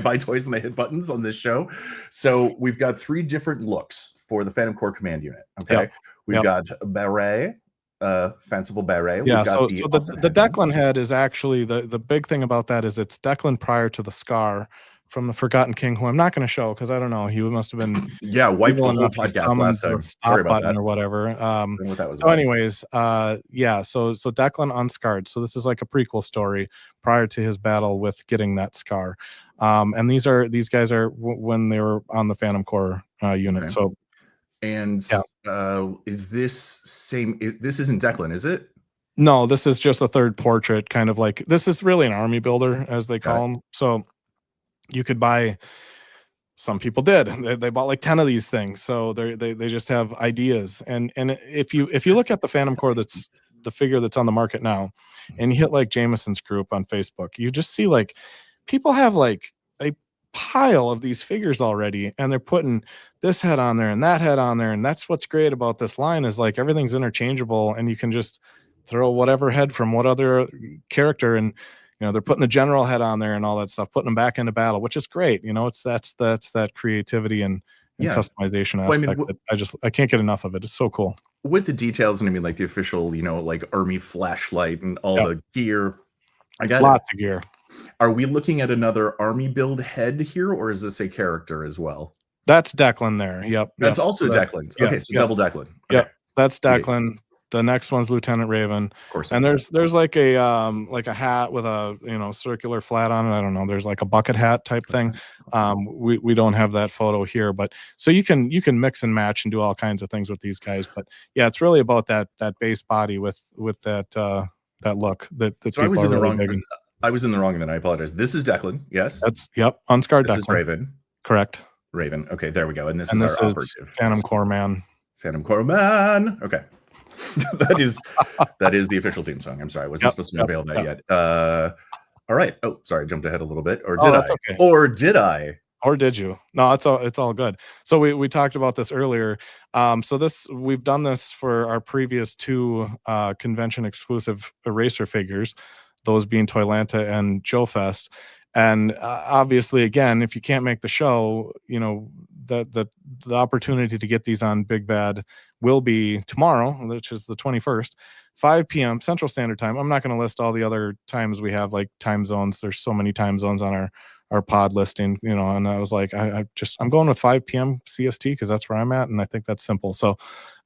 buy toys and I hit buttons on this show. So we've got 3 different looks for the Phantom Corps Command Unit. Okay, we've got beret, fanciful beret. Yeah, so the Declan head is actually the big thing about that is it's Declan prior to the scar from the Forgotten King, who I'm not going to show because I don't know. He must have been wiped the whole podcast last time. Sorry about that. Or whatever. So anyways, So Declan unscarred. So this is like a prequel story prior to his battle with getting that scar. And these guys are when they were on the Phantom Corps unit. Okay. So, and is this same? This isn't Declan, is it? No, this is just a third portrait, kind of like this is really an army builder, as they call them. So. You could buy, some people did. They bought like 10 of these things. So they just have ideas. And if you look at the Phantom Corps, that's the figure that's on the market now, and you hit like Jameson's group on Facebook, you just see like people have like a pile of these figures already, and they're putting this head on there and that head on there. And that's what's great about this line is like everything's interchangeable, and you can just throw whatever head from what other character, and they're putting the general head on there and all that stuff, putting them back into battle, which is great. It's that's that creativity and customization aspect. That I can't get enough of it. It's so cool. With the details, and I mean like the official, like army flashlight and all the gear. I got lots of gear. Are we looking at another army build head here, or is this a character as well? That's Declan there. Yep. That's also Declan. Okay, so double Declan. Okay. Yep. That's Declan. The next one's Lieutenant Raven. Of course. And there's like a hat with a circular flat on it. I don't know. There's like a bucket hat type thing. We don't have that photo here, but so you can mix and match and do all kinds of things with these guys. But yeah, it's really about that base body with that look that so people I was in the wrong. Digging. I was in the wrong, and then I apologize. This is Declan. Yes. That's unscarred Declan. This is Raven. Correct. Raven. Okay, there we go. And this is our operative. Phantom Corps Man. Phantom Corps Man. Okay. that is the official theme song. I'm sorry, I wasn't supposed to unveil that yet. All right. Oh, sorry, I jumped ahead a little bit. Or did I? Okay. Or did I? Or did you? No, it's all good. So we talked about this earlier. So we've done this for our previous 2 convention exclusive eraser figures, those being Toylanta and Joe Fest. And obviously, again, if you can't make the show, the opportunity to get these on Big Bad will be tomorrow, which is the 21st, 5 p.m. Central Standard Time. I'm not going to list all the other times we have, like time zones. There's so many time zones on pod listing, you know, and I was like, I'm going with 5 p.m. CST because that's where I'm at, and I think that's simple. So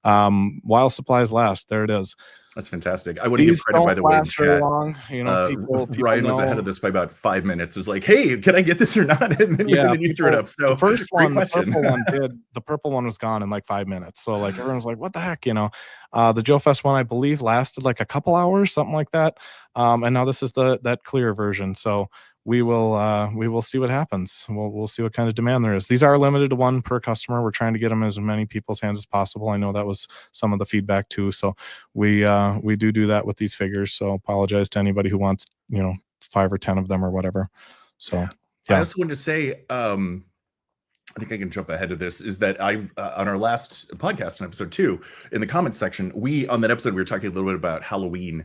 while supplies last, there it is. That's fantastic. I want to give credit, by the way, in very chat. long. You know, people Ryan was ahead of this by about 5 minutes. It's like, hey, can I get this or not? And then, you threw it up. So the first one, the purple one was gone in like 5 minutes. So like everyone was like, what the heck, you know? The Joe Fest one, I believe, lasted like a couple hours, something like that. And now this is that clear version. So we will see what happens. We'll see what kind of demand there is. These are limited to 1 per customer. We're trying to get them in as many people's hands as possible. I know that was some of the feedback too. So we do that with these figures. So apologize to anybody who wants, you know, 5 or 10 of them or whatever. So yeah. I also wanted to say, I think I can jump ahead of this, is that on our last podcast in episode 2, in the comments section, on that episode, we were talking a little bit about Halloween,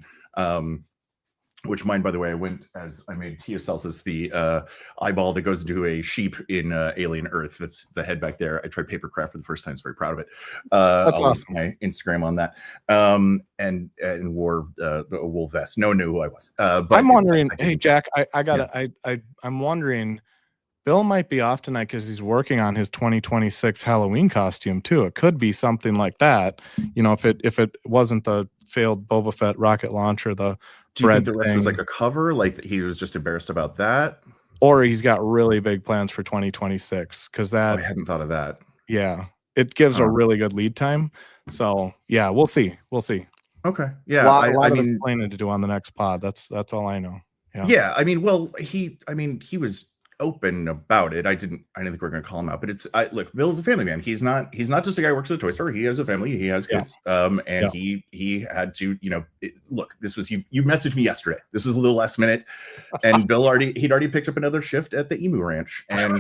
which mine, by the way, I made Tia Celsus the eyeball that goes into a sheep in Alien Earth. That's the head back there. I tried papercraft for the first time. I was very proud of it. That's awesome. My Instagram on that. And wore a wool vest. No one knew who I was. But I'm wondering, hey Jack, I'm wondering, Bill might be off tonight because he's working on his 2026 Halloween costume too. It could be something like that. You know, if it wasn't the failed Boba Fett rocket launcher, do you think the rest was like a cover? Like he was just embarrassed about that? Or he's got really big plans for 2026 because I hadn't thought of that. Yeah, it gives a really good lead time. So yeah, we'll see. Okay. Yeah. A lot of explaining to do on the next pod. That's all I know. Yeah. I mean, he was open about it. I didn't think we were going to call him out, but look, Bill's a family man. He's not just a guy who works at a toy store. He has a family. He has kids. He had to, you know, look, this was, you messaged me yesterday. This was a little last minute, and Bill he'd already picked up another shift at the emu ranch, and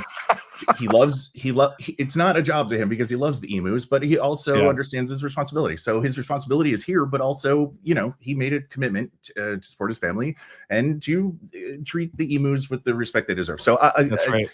it's not a job to him because he loves the emus, but he also understands his responsibility. So his responsibility is here, but also, you know, he made a commitment to support his family and to treat the emus with the respect they deserve. So that's right.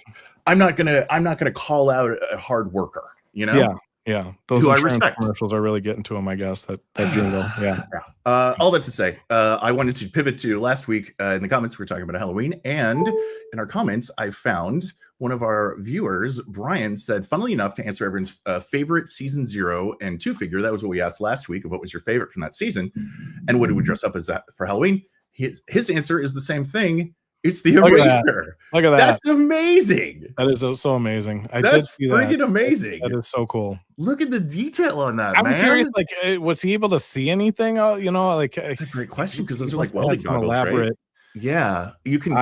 I'm not gonna call out a hard worker, you know? Yeah. Those insurance commercials are really getting to him, I guess. That jingle. Yeah. All that to say, I wanted to pivot to last week in the comments. We were talking about Halloween, and in our comments, I found one of our viewers, Brian, said, funnily enough, to answer everyone's favorite season 0 and 2 figure. That was what we asked last week of what was your favorite from that season, and what did we dress up as that for Halloween? His answer is the same thing. It's the eraser. Look at that. That's amazing. That is so amazing. That's freaking amazing. That is so cool. Look at the detail on that, I'm man. curious, like, was he able to see anything? You know, like, that's a great question because those are like welding goggles, elaborate. Right? Yeah, you can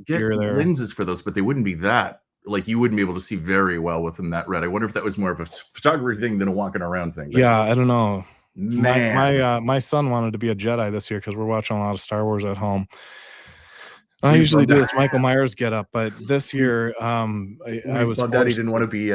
get lenses for those, but they wouldn't be that. Like, you wouldn't be able to see very well within that red. I wonder if that was more of a photography thing than a walking around thing. Yeah, I don't know. Man, my son wanted to be a Jedi this year because we're watching a lot of Star Wars at home. I usually do this Michael Myers get up, but this year I was. Daddy didn't want to be.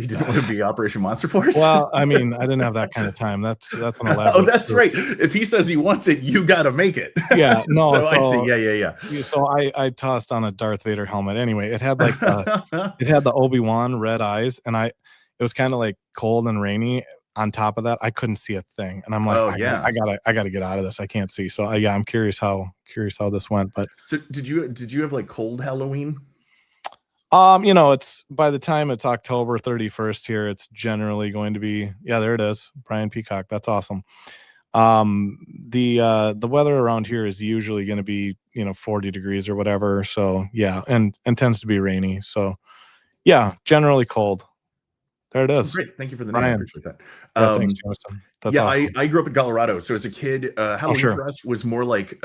He didn't want to be Operation Monster Force. Well, I mean, I didn't have that kind of time. That's an elaborate. Oh, that's right. If he says he wants it, you got to make it. Yeah. No. So I see. Yeah. So I tossed on a Darth Vader helmet. Anyway, it had like it had the Obi-Wan red eyes, and it was kind of like cold and rainy. On top of that, I couldn't see a thing, and I'm like, I gotta get out of this. I can't see. So I'm curious how this went. But so did you have like cold Halloween? You know, it's by the time it's October 31st here, it's generally going to be there it is, Brian Peacock. That's awesome. The weather around here is usually going to be 40 degrees or whatever. So and tends to be rainy. So generally cold. There it is. Great. Thank you for the name. I appreciate that. Thanks, Jonathan. That's awesome. I grew up in Colorado. So as a kid, Halloween for us was more like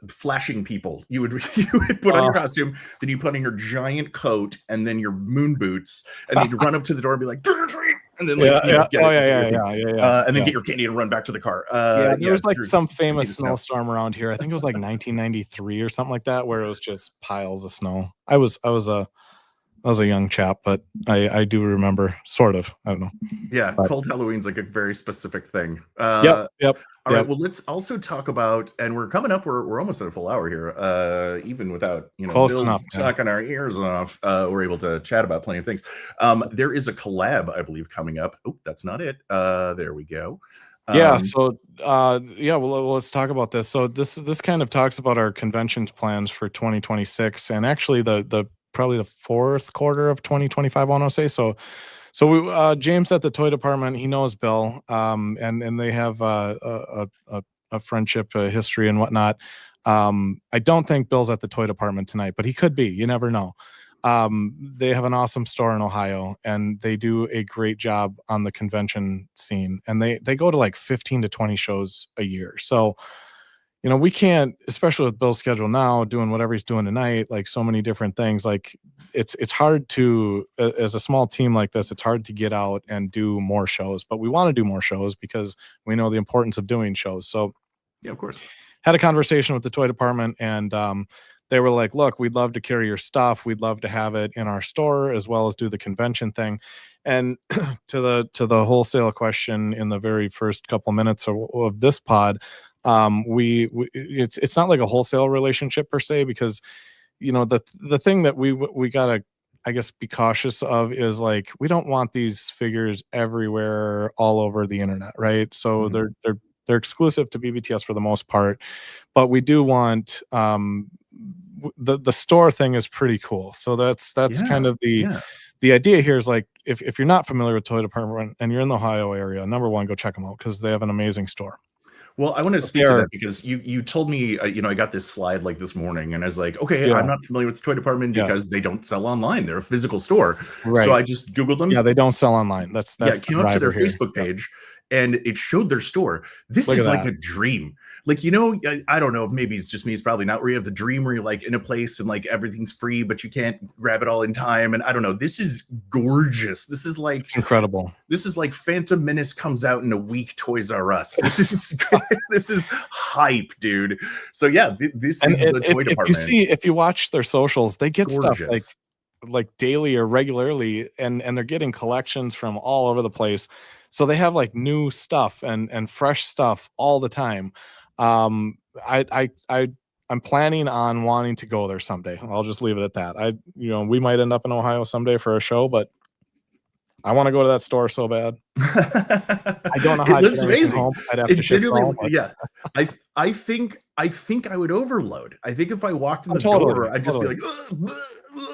flashing people. You would put on your costume, then you put on your giant coat and then your moon boots, and then you'd run up to the door and be like, and then and then get your candy and run back to the car. There was like some famous snowstorm around here. I think it was like 1993 or something like that, where it was just piles of snow. I was a young chap, but I do remember sort of. I don't know. Yeah, cold Halloween's like a very specific thing. Yep. All right. Well, let's also talk about, and we're coming up. We're almost at a full hour here. Even without close enough talking our ears off, we're able to chat about plenty of things. There is a collab, I believe, coming up. Oh, that's not it. There we go. Well, let's talk about this. So this kind of talks about our conventions plans for 2026, and actually the probably the fourth quarter of 2025, I want to say. So we James at the toy department, he knows Bill, and they have a friendship history and whatnot. I don't think Bill's at the toy department tonight, but he could be. You never know. They have an awesome store in Ohio, and they do a great job on the convention scene. And they go to like 15 to 20 shows a year. So, you know, we can't, especially with Bill's schedule now, doing whatever he's doing tonight, like so many different things. Like it's hard to, as a small team like this, it's hard to get out and do more shows. But we want to do more shows because we know the importance of doing shows. So, yeah, of course. Had a conversation with the toy department, and they were like, look, we'd love to carry your stuff. We'd love to have it in our store as well as do the convention thing. And to the wholesale question in the very first couple minutes of this pod, it's not like a wholesale relationship per se, because, you know, the thing that we gotta, I guess, be cautious of is like, we don't want these figures everywhere all over the internet, right? So they're exclusive to BBTS for the most part, but we do want the store thing is pretty cool. So that's kind of the idea here is like, if you're not familiar with toy department and you're in the Ohio area, number one, go check them out because they have an amazing store. Well, I want to speak to that because you told me, you know, I got this slide like this morning and I was like, okay, I'm not familiar with the toy department because they don't sell online. They're a physical store. Right. So I just Googled them. Yeah, they don't sell online. That's came up to their Facebook page and it showed their store. This is like a dream. Like, you know, I don't know, maybe it's just me, it's probably not, where you have the dream where you're like in a place and like everything's free, but you can't grab it all in time. And I don't know, this is gorgeous. This is like, it's incredible. This is like Phantom Menace comes out in a week, Toys R Us. This is hype, dude. So yeah, this is the toy department. If you watch their socials, they get stuff like daily or regularly, and they're getting collections from all over the place. So they have like new stuff and fresh stuff all the time. I'm planning on wanting to go there someday. I'll just leave it at that. We might end up in Ohio someday for a show, but I want to go to that store so bad. I don't know how it looks amazing. Home. I'd have to ship home, yeah. I think I would overload. I think if I walked in the door, I'd just be like,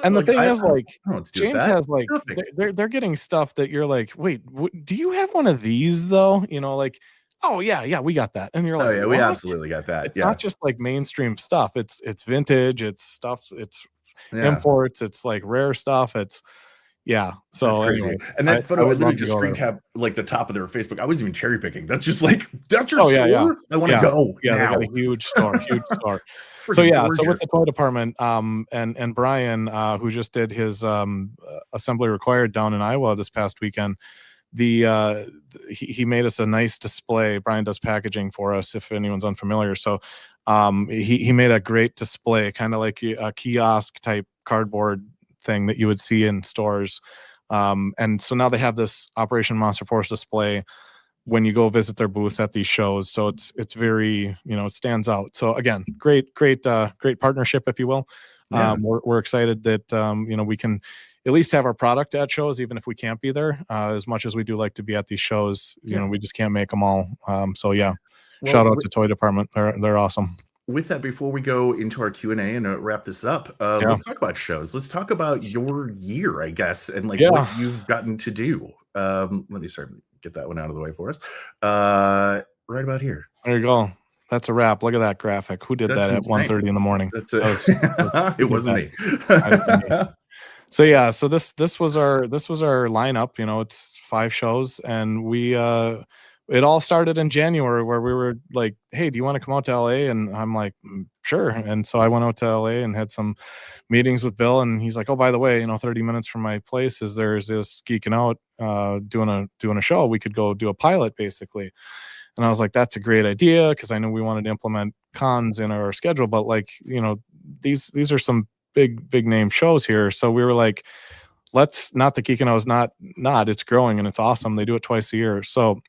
and the thing is, like, James has like, they're getting stuff that you're like, wait, do you have one of these though? You know, like, oh yeah, we got that. And you're like, oh yeah, we absolutely got that. It's not just like mainstream stuff. It's vintage. It's stuff. It's imports. It's like rare stuff. It's So anyway, and that photo I literally just screen cap like the top of their Facebook. I wasn't even cherry picking. That's just like, that's your store. Yeah. I want to go. Yeah, they got a huge store. So with the toy department, and Brian, who just did his assembly required down in Iowa this past weekend, he made us a nice display. Brian does packaging for us, if anyone's unfamiliar. So he made a great display, kind of like a kiosk type cardboard thing that you would see in stores. And so now they have this Operation Monster Force display when you go visit their booths at these shows. So it's very, it stands out. So again, great partnership, if you will. We're excited that, we can at least have our product at shows, even if we can't be there, as much as we do like to be at these shows. We just can't make them all. Shout out to Toy Department. They're awesome. With that, before we go into our Q&A and wrap this up, let's talk about shows. Let's talk about your year, I guess, and like what you've gotten to do. Let me get that one out of the way for us. Right about here. There you go. That's a wrap. Look at that graphic. Who did that at 1:30 in the morning? That's it. It wasn't me. So this was our lineup. It's 5 shows, and we it all started in January, where we were like, hey, do you want to come out to LA? And I'm like, sure. And so I went out to LA and had some meetings with Bill, and he's like, oh, by the way, 30 minutes from my place there's this Geeking Out doing a show. We could go do a pilot, basically. And I was like, that's a great idea, because I knew we wanted to implement cons in our schedule, but like, these are some big name shows here. So we were like, let's not the Geeking Out is not it's growing and it's awesome. They do it twice a year. So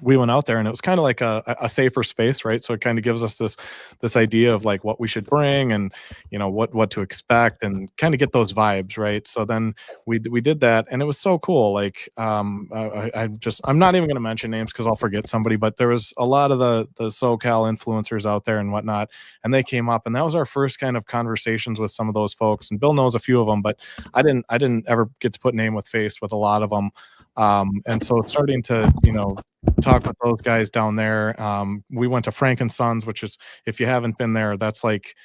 we went out there, and it was kind of like a safer space, right? So it kind of gives us this idea of like what we should bring, and what to expect, and kind of get those vibes, right? So then we did that, and it was so cool. Like I'm not even going to mention names because I'll forget somebody, but there was a lot of the SoCal influencers out there and whatnot, and they came up, and that was our first kind of conversations with some of those folks. And Bill knows a few of them, but I didn't ever get to put name with face with a lot of them. And so starting to talk with those guys down there. We went to Frank and Sons, which is, if you haven't been there, it's like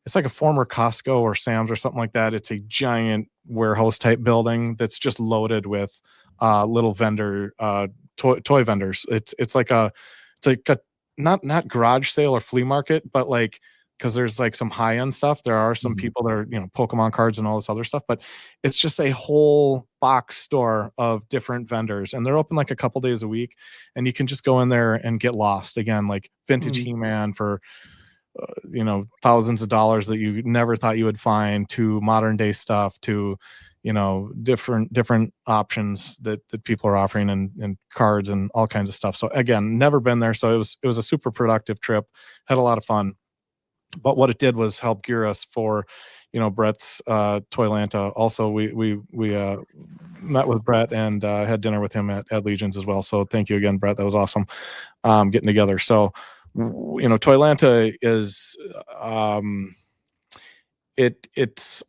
a former Costco or Sam's or something like that. It's a giant warehouse type building that's just loaded with little toy vendors. It's like a not garage sale or flea market, but like, because there's like some high end stuff. There are some people that are, Pokemon cards and all this other stuff, but it's just a whole box store of different vendors, and they're open like a couple days a week, and you can just go in there and get lost again, like vintage He-Man for thousands of dollars that you never thought you would find, to modern day stuff, to different options that people are offering, and cards and all kinds of stuff. So again, never been there, so it was a super productive trip, had a lot of fun. But what it did was help gear us for, Brett's Toylanta. Also, we met with Brett and had dinner with him at Legions as well. So thank you again, Brett. That was awesome getting together. So, Toylanta is it's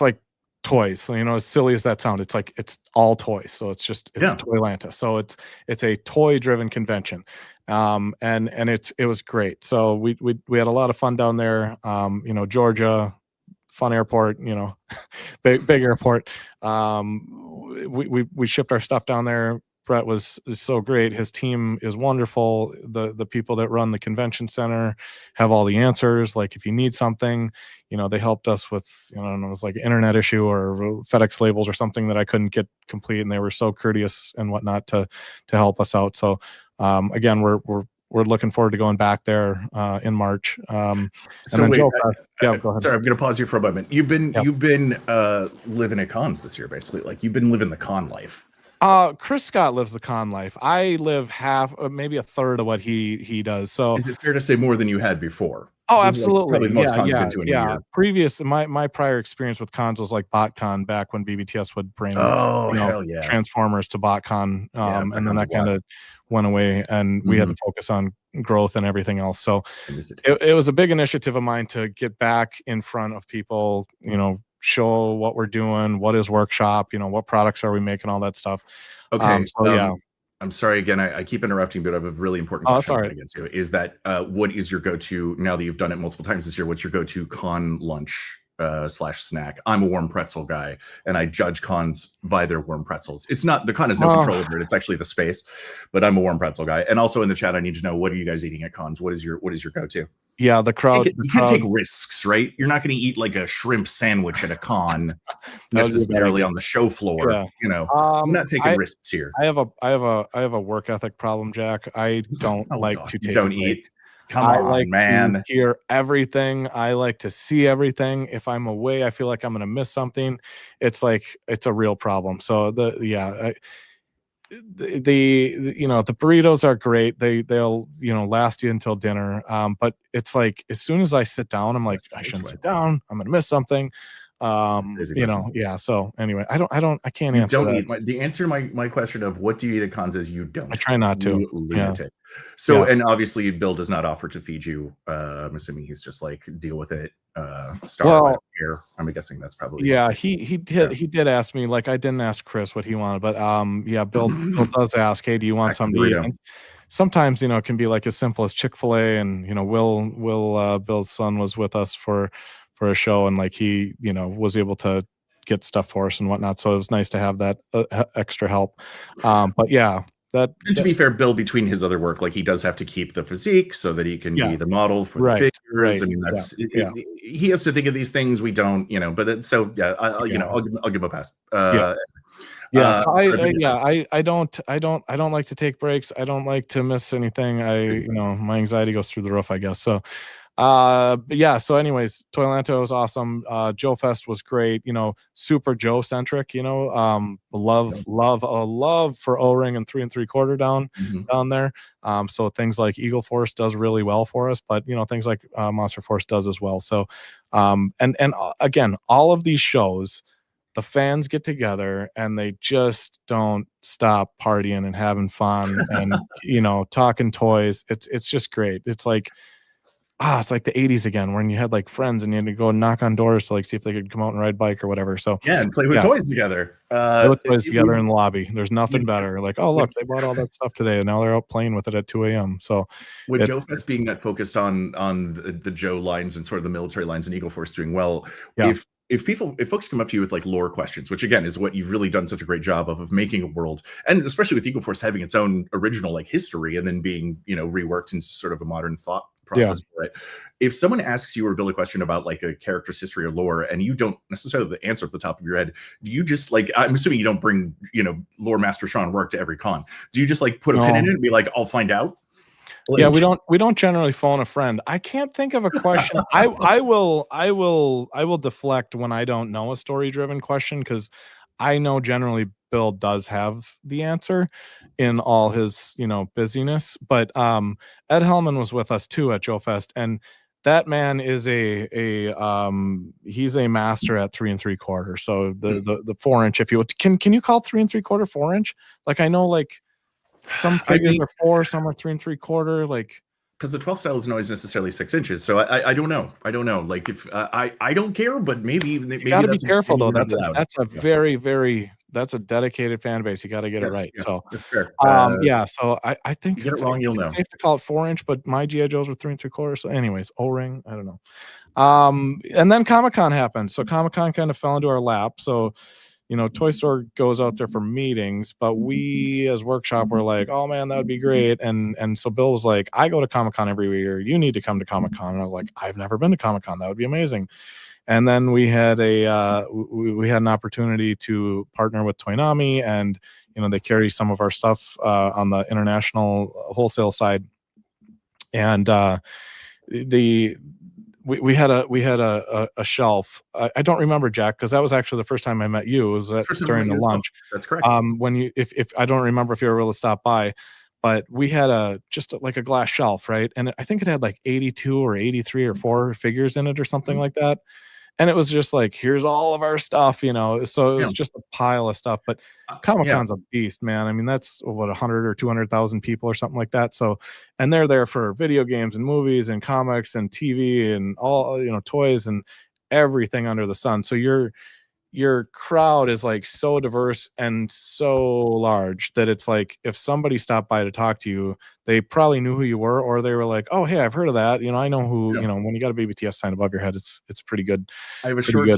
like toys. So, as silly as that sounds, it's all toys. So it's Toylanta. So it's a toy driven convention. And it was great. So we had a lot of fun down there. Georgia, fun airport, big airport. We shipped our stuff down there. Brett is so great. His team is wonderful. The people that run the convention center have all the answers. Like if you need something, they helped us with, I don't know, it was like an internet issue or FedEx labels or something that I couldn't get complete, and they were so courteous and whatnot to help us out. So again, we're looking forward to going back there in March. And then wait, Joe, go ahead. Sorry, I'm going to pause you for a moment. You've been living at cons this year, basically. Like you've been living the con life. Chris Scott lives the con life. I live half, maybe a third of what he does. So is it fair to say more than you had before? Oh, absolutely. Yeah. Previous, my prior experience with cons was like BotCon back when BBTS would bring Transformers to BotCon, and then that kind of went away, and we had to focus on growth and everything else. So it was a big initiative of mine to get back in front of people, show what we're doing, what is workshop, what products are we making, all that stuff. Okay. I'm sorry again. I keep interrupting, but I have a really important question I get to. Is that what is your go-to, now that you've done it multiple times this year? What's your go-to con lunch / snack? I'm a warm pretzel guy, and I judge cons by their warm pretzels. It's not, the con has no control over it. It's actually the space, but I'm a warm pretzel guy. And also in the chat, I need to know, what are you guys eating at cons? What is your go-to? Yeah, the crowd. You can't take risks, right? You're not going to eat like a shrimp sandwich at a con necessarily on the show floor. Yeah. I'm not taking risks here. I have a work ethic problem, Jack. I don't like to take. Don't eat. Come on, man. To hear everything. I like to see everything. If I'm away, I feel like I'm going to miss something. It's a real problem. So the burritos are great. They'll last you until dinner. But it's like, as soon as I sit down, I'm like, I shouldn't sit down. I'm going to miss something. So anyway, I can't answer that. The answer to my question of what do you eat at cons is you don't. I try not to. Lunatic. So, and obviously Bill does not offer to feed you. I'm assuming he's just like, deal with it. Here. I'm guessing that's probably. Yeah, he did ask me, like I didn't ask Chris what he wanted, but Bill does ask, hey, do you want something to eat? And sometimes, it can be like as simple as Chick-fil-A, and Will Bill's son was with us for a show, and like he was able to get stuff for us and whatnot, so it was nice to have that extra help. But yeah, and to be fair, Bill, between his other work, like he does have to keep the physique so that he can be the model for the figures. Right. I mean, that's he has to think of these things. We don't, but I'll give a pass. So I don't like to take breaks. I don't like to miss anything. My anxiety goes through the roof, I guess. So But yeah, so anyways, Toylanto was awesome. Joe Fest was great, super Joe centric, love for O-ring and 3 3/4 down there. So things like Eagle Force does really well for us, but things like Monster Force does as well. So and again, all of these shows, the fans get together and they just don't stop partying and having fun and talking toys. It's just great. It's like it's like the 80s again, when you had like friends and you had to go knock on doors to like see if they could come out and ride bike or whatever. So yeah, and play with toys together. Play with toys together in the lobby. There's nothing better. Like, oh look, they bought all that stuff today, and now they're out playing with it at 2 a.m. So with Joe Fest being that focused on the Joe lines and sort of the military lines, and Eagle Force doing well, if folks come up to you with like lore questions, which again is what you've really done such a great job of making a world, and especially with Eagle Force having its own original like history and then being reworked into sort of a modern thought process for it. If someone asks you or Bill a question about like a character's history or lore and you don't necessarily have the answer at the top of your head, do you just like, I'm assuming you don't bring lore master Sean Rourke to every con, do you just like put a pin in it and be like, I'll find out? Yeah, we don't generally phone a friend. I can't think of a question. I will deflect when I don't know a story driven question, because I know generally Bill does have the answer in all his busyness. But Ed Hellman was with us too at Joe Fest, and that man is he's a master at 3 3/4. So the 4-inch, if you can you call 3 3/4 4-inch? Like I know like some figures are 4, some are 3 3/4. Like, because the 12 style isn't always necessarily 6 inches. So I don't know. Like if I don't care, but maybe you got to be careful though. That's a very, very, that's a dedicated fan base. You got to get it right. So that's fair. So I think you get it wrong, you'll know. It's safe to call it 4-inch, but my GI Joes were 3 3/4. So anyways, O-ring, I don't know. And then Comic-Con happened. So Comic-Con kind of fell into our lap. So Toy Store goes out there for meetings, but we as Workshop were like, oh man, that would be great. And so Bill was like, I go to Comic-Con every year. You need to come to Comic-Con. And I was like, I've never been to Comic-Con. That would be amazing. And then we had we had an opportunity to partner with Toynami, and they carry some of our stuff on the international wholesale side. And we had a shelf. I don't remember, Jack, because that was actually the first time I met you. It was during the lunch. That's correct. When if I don't remember if you were able to stop by, but we had just like a glass shelf, right? And I think it had like 82 or 83 or 4 figures in it or something like that. And it was just like, here's all of our stuff, so it was just a pile of stuff. But Comic-Con's a beast, man. I mean, that's what, 100 or 200,000 people or something like that. So, and they're there for video games and movies and comics and TV and all, toys and everything under the sun. So your crowd is like so diverse and so large that it's like if somebody stopped by to talk to you, they probably knew who you were, or they were like, oh hey, I've heard of that. I know who. When you got a BBTS sign above your head, it's pretty good. I have a short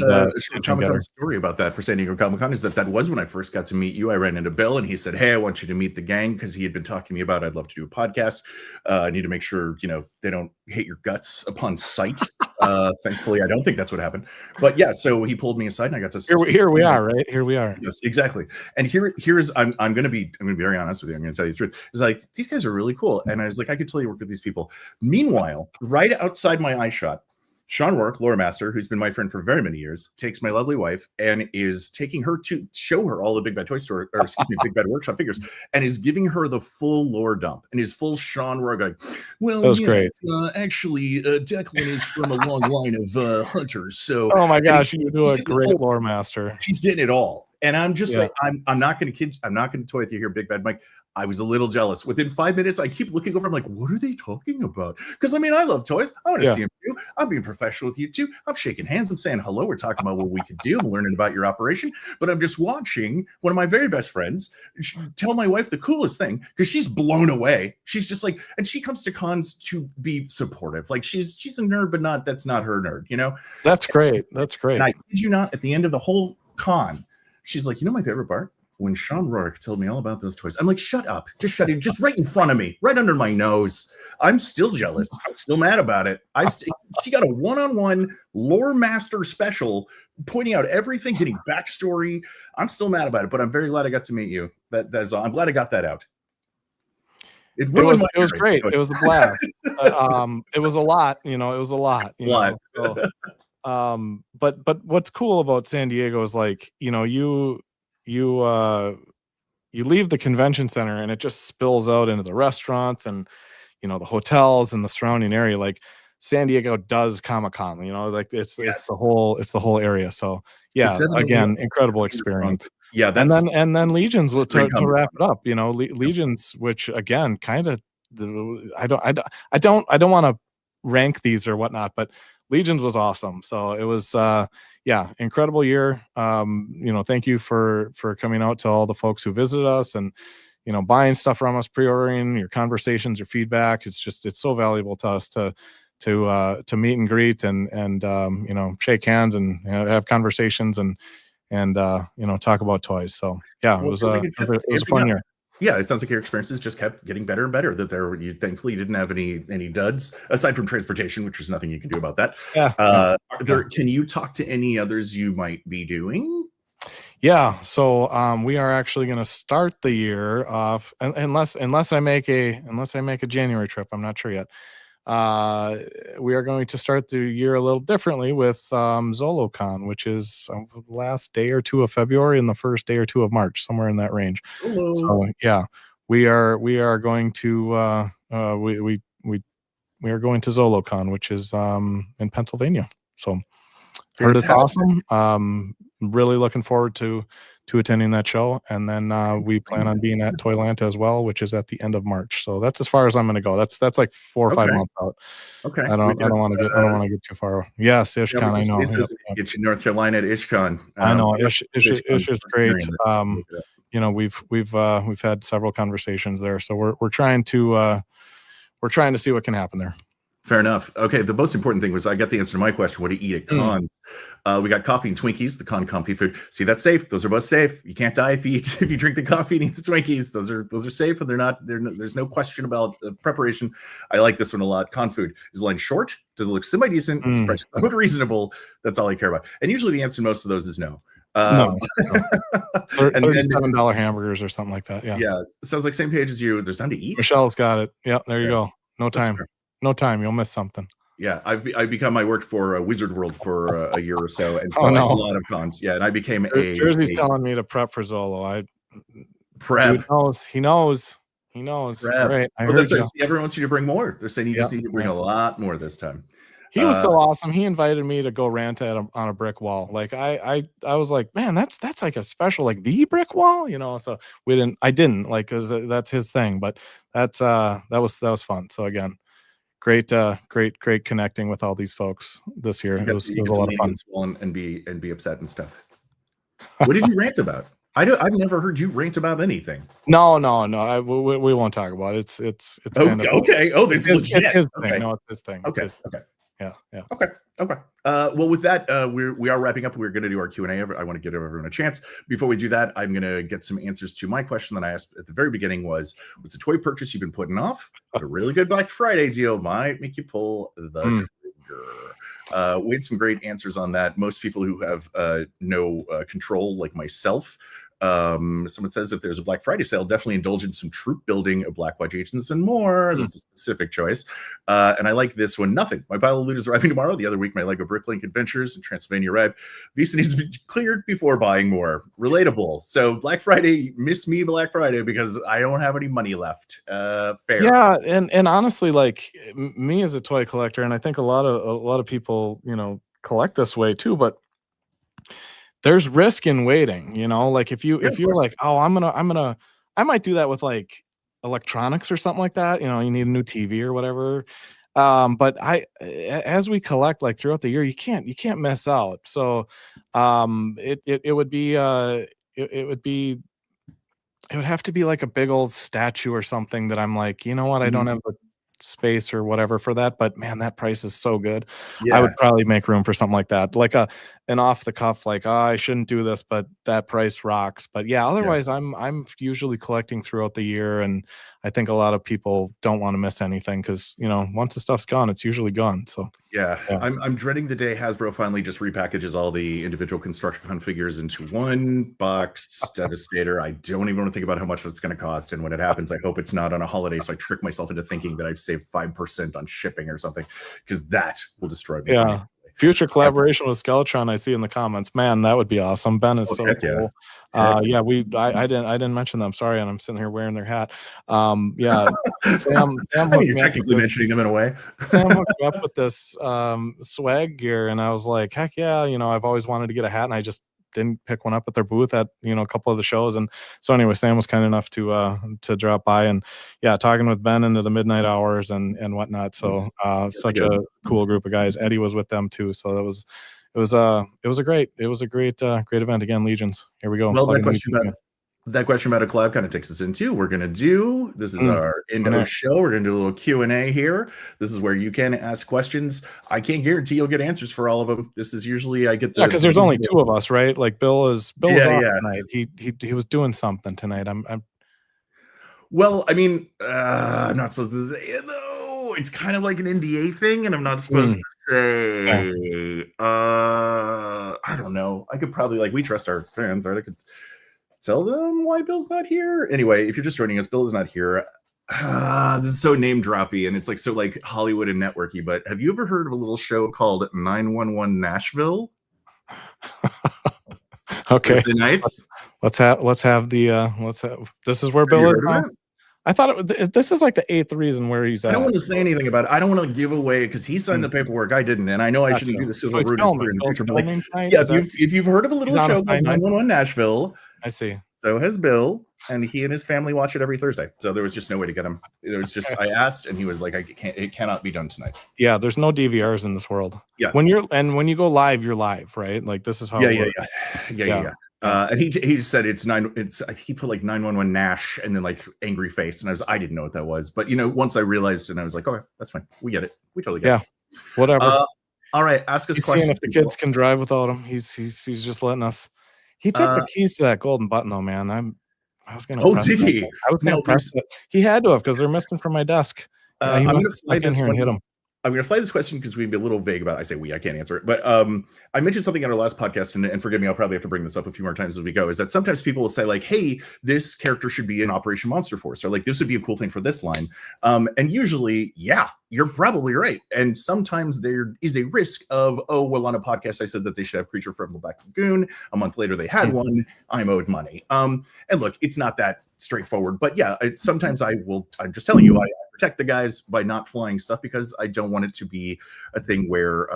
Comic-Con story about that for San Diego Comic-Con. Is that was when I first got to meet you. I ran into Bill and he said, hey, I want you to meet the gang, because he had been talking to me about I'd love to do a podcast. I need to make sure they don't hate your guts upon sight. Thankfully I don't think that's what happened, but yeah, so he pulled me aside and I got to here we are, right? Here we are. Yes, exactly. And here's I'm gonna be very honest with you. I'm gonna tell you the truth. It's like, these guys are really cool, and I was like, I could totally work with these people. Meanwhile, right outside my eye shot, Sean Rourke, lore master, who's been my friend for very many years, takes my lovely wife and is taking her to show her all the Big Bad Toy Store, or excuse me, Big Bad Workshop figures, and is giving her the full lore dump and his full Sean Rourke going, well, that was great. Actually, Declan is from a long line of hunters. So, oh my gosh, you do a great lore master. She's getting it all, and I'm just like, I'm not going to kid. I'm not going to toy with you here, Big Bad Mike. I was a little jealous. Within 5 minutes, I keep looking over. I'm like, what are they talking about? Because I mean, I love toys. I want to see them too. I'm being professional with you too. I'm shaking hands. I'm saying hello. We're talking about what we could do. I'm learning about your operation. But I'm just watching one of my very best friends tell my wife the coolest thing, because she's blown away. She's just like, and she comes to cons to be supportive. Like she's a nerd, but that's not her nerd. That's great. That's great. And I kid you not, at the end of the whole con, she's like, my favorite part? When Sean Rourke told me all about those toys. I'm like, shut up. Just shut it. Just right in front of me, right under my nose. I'm still jealous. I'm still mad about it. She got a one-on-one lore master special pointing out everything, getting backstory. I'm still mad about it, but I'm very glad I got to meet you. That is all. I'm glad I got that out. It was great. It was a blast. It was a lot, it was a lot, so, but what's cool about San Diego is like, you leave the convention center and it just spills out into the restaurants and, the hotels and the surrounding area. Like San Diego does Comic-Con, like it's the whole area. So yeah, again, incredible experience. Yeah, and then Legions to wrap it up, Legions, which again, kind of, I don't want to rank these or whatnot, but Legions was awesome. So it was, incredible year. Thank you for coming out to all the folks who visited us and, buying stuff from us, pre-ordering, your conversations, your feedback. It's so valuable to us to meet and greet and shake hands and have conversations and talk about toys. So yeah, it was a fun year. Yeah, it sounds like your experiences just kept getting better and better. That you thankfully didn't have any duds aside from transportation, which was nothing you can do about that. Yeah. Can you talk to any others you might be doing? Yeah. So we are actually going to start the year off, unless I make a January trip. I'm not sure yet. We are going to start the year a little differently with ZoloCon, which is the last day or two of February and the first day or two of March, somewhere in that range. Hello. So yeah, we are going to we are going to ZoloCon, which is in Pennsylvania. So heard it's awesome. Really looking forward to attending that show, and then we plan on being at Toylanta as well, which is at the end of March. So that's as far as I'm going to go. That's like 4 or 5 months out. Okay. I don't want to get too far. Yes, IshCon. I know. Get you North Carolina at IshCon. I know. Ish is great. We've had several conversations there, so we're trying to see what can happen there. Fair enough. Okay, the most important thing was I got the answer to my question: what to eat at cons. We got coffee and Twinkies, the con comfy food. See, that's safe. Those are both safe. You can't die if you drink the coffee and eat the Twinkies. Those are safe, and there's no question about preparation. I like this one a lot. Con food is the line short. Does it look semi decent? It's priced somewhat reasonable. That's all I care about. And usually the answer to most of those is no. No. And $37 hamburgers or something like that. Yeah. Sounds like same page as you. There's time to eat. Michelle's got it. Yeah, there you go. No time. You'll miss something. Yeah, I've become. I worked for Wizard World for a year or so, and so a lot of cons. Yeah, and I became Jersey's telling me to prep for Zolo. Prep. He knows. Prep. Right. Everyone wants you to bring more. They're saying you just need to bring a lot more this time. He was so awesome. He invited me to go rant on a brick wall. Like I was like, man, that's like a special, like the brick wall, So I didn't like, because that's his thing. But that was fun. So again, great connecting with all these folks this year. It was a lot of fun. And be upset and stuff. What did you rant about? I've never heard you rant about anything. No. We won't talk about it. It's okay. Oh, that's legit. It's his thing. No, it's his thing. Okay. Yeah. Okay. Well, with that, we are wrapping up. We're going to do our Q&A. I want to give everyone a chance. Before we do that, I'm going to get some answers to my question that I asked at the very beginning was, what's a toy purchase you've been putting off? A really good Black Friday deal might make you pull the trigger. We had some great answers on that. Most people who have no control, like myself, someone says if there's a Black Friday sale, definitely indulge in some troop building of Black Watch agents and more. That's a specific choice. And I like this one. Nothing. My pile of loot is arriving tomorrow. The other week, my Lego Bricklink Adventures in Transylvania arrived. Visa needs to be cleared before buying more. Relatable. So Black Friday, miss me Black Friday because I don't have any money left. Fair. Yeah, and honestly, like me as a toy collector, and I think a lot of people, collect this way too, but there's risk in waiting, like if you're like, oh, I might do that with like electronics or something like that. You need a new TV or whatever. But as we collect like throughout the year, you can't miss out. So, it would have to be like a big old statue or something that I'm like, you know what? I don't have the space or whatever for that, but man, that price is so good. I would probably make room for something like that, like an off the cuff like, oh, I shouldn't do this, but that price rocks. But yeah, otherwise I'm usually collecting throughout the year, and I think a lot of people don't want to miss anything because once the stuff's gone, it's usually gone. So yeah. I'm dreading the day Hasbro finally just repackages all the individual Constructicon figures into one box. Devastator. I don't even want to think about how much it's going to cost, and when it happens, I hope it's not on a holiday, so I trick myself into thinking that I've saved 5% on shipping or something, because that will destroy me. Yeah. Future collaboration with Skeletron, I see in the comments. Man, that would be awesome. Ben is so cool. I didn't mention them. Sorry, and I'm sitting here wearing their hat. Sam you're technically mentioning them in a way. Sam hooked me up with this swag gear, and I was like, heck yeah, I've always wanted to get a hat, and I just didn't pick one up at their booth at a couple of the shows. And so anyway, Sam was kind enough to drop by, and talking with Ben into the midnight hours and whatnot. So such a cool group of guys. Eddie was with them too, so it was a great event. Again, Legions, here we go. Well, that question about a collab kind of takes us into, we're going to do, this is our end of the show. We're going to do a little Q&A here. This is where you can ask questions. I can't guarantee you'll get answers for all of them. This is usually, I get the... because there's only two of us, right? Like Bill is off tonight. He was doing something tonight. Well, I mean, I'm not supposed to say it, though. It's kind of like an NDA thing, and I'm not supposed to say, I don't know. I could probably, we trust our fans, right? I could tell them why Bill's not here. Anyway, if you're just joining us, Bill is not here. This is so name droppy, and it's so Hollywood and networky. But have you ever heard of a little show called 911 Nashville? Okay. Thursday nights. Let's have this is where Bill is now. I thought this is like the 8th reason where he's at. I don't want to say anything about it. I don't want to give away, because he signed the paperwork. I didn't, and I know I shouldn't do the silver root in the future. But if you've heard of a little show called 911 Nashville, I see. So has Bill, and he and his family watch it every Thursday. So there was just no way to get him. There was just I asked, and he was like, it cannot be done tonight. Yeah, there's no DVRs in this world. Yeah. When you go live, you're live, right? Like this is how it works. Yeah. And he said he put 911 Nash and then angry face, and I didn't know what that was, but once I realized, and I was like, okay, that's fine, we get it, we totally get it. Whatever. All right, ask us questions. Seeing if the kids can drive without him. He's just letting us. He took the keys to that golden button though, man. I was gonna. Oh, did he? I was gonna press it. He had to have, because they're missing from my desk. He must have snuck in here and hit him. I'm going to fly this question because we'd be a little vague about it. I say I can't answer it. But I mentioned something on our last podcast, and forgive me, I'll probably have to bring this up a few more times as we go, is that sometimes people will say hey, this character should be in Operation Monster Force, or this would be a cool thing for this line. And usually, you're probably right. And sometimes there is a risk of, on a podcast, I said that they should have Creature from the Black Lagoon. A month later, they had one. I'm owed money. And look, it's not that straightforward. But sometimes I'm just telling you, I protect the guys by not flying stuff, because I don't want it to be a thing where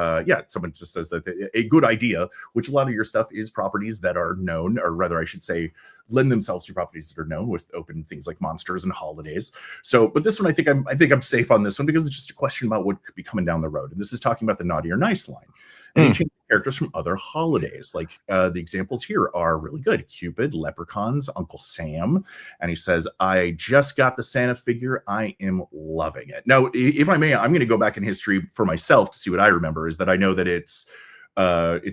someone just says that a good idea, which a lot of your stuff is properties that are known, or rather I should say lend themselves to properties that are known, with open things like monsters and holidays. So, but this one, I think I'm safe on this one, because it's just a question about what could be coming down the road, and this is talking about the Naughty or Nice line. And change characters from other holidays. The examples here are really good. Cupid, Leprechauns, Uncle Sam. And he says, I just got the Santa figure. I am loving it. Now, if I may, I'm going to go back in history for myself to see what I remember. Is that I know that it's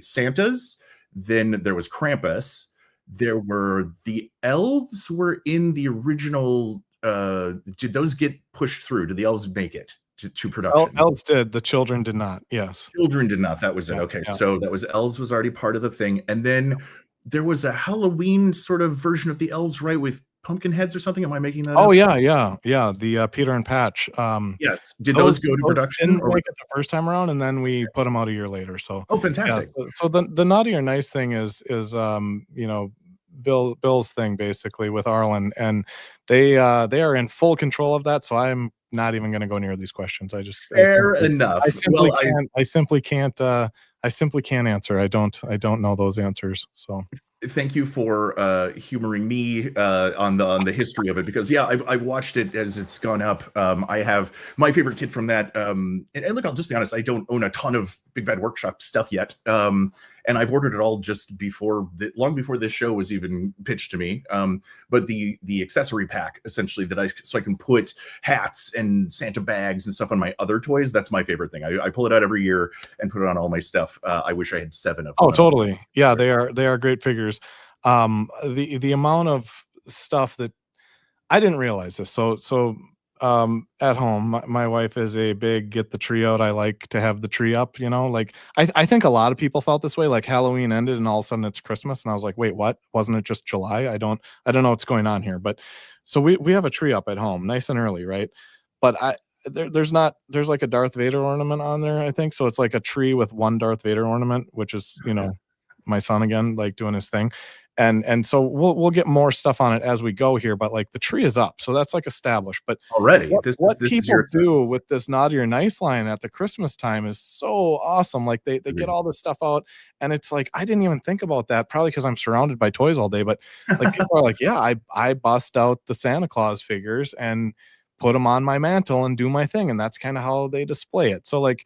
Santa's. Then there was Krampus. There were the elves were in the original. Did those get pushed through? Did the elves make it to production? Elves did. The children did not. Yes. Children did not. That was it. Okay. So that was elves was already part of the thing. And then there was a Halloween sort of version of the elves, right? With pumpkin heads or something. Am I making that up? Yeah. The Peter and Patch. Yes. Did those go to production? Didn't make it the first time around, and then we put them out a year later. So fantastic. So the Naughty or Nice thing is Bill's thing, basically, with Arlen, and they are in full control of that. So I'm not even going to go near these questions. Fair enough. I simply can't answer. I don't know those answers. So thank you for humoring me on the history of it, because I've watched it as it's gone up. I have my favorite kid from that. And look, I'll just be honest, I don't own a ton of Big Bad Workshop stuff yet. and I've ordered it all just long before this show was even pitched to me. But the accessory pack, essentially, so I can put hats and Santa bags and stuff on my other toys. That's my favorite thing. I pull it out every year and put it on all my stuff. I wish I had 7 of them. Oh, totally. Yeah, they are great figures. The amount of stuff that I didn't realize this. So at home, my wife is a big get the tree out. I like to have the tree up, like I think a lot of people felt this way, like Halloween ended and all of a sudden it's Christmas. And I was like, wait, what? Wasn't it just July? I don't know what's going on here. But so we have a tree up at home nice and early, right? But there's like a Darth Vader ornament on there, I think. So it's like a tree with one Darth Vader ornament, which is, my son again, like doing his thing. And so we'll get more stuff on it as we go here, but like the tree is up, so that's like established. But already what people do with this Naughty or Nice line at the Christmas time is so awesome. Like they get all this stuff out, and it's like I didn't even think about that, probably because I'm surrounded by toys all day. But like people are like, yeah, I bust out the Santa Claus figures and put them on my mantle and do my thing, and that's kind of how they display it. So like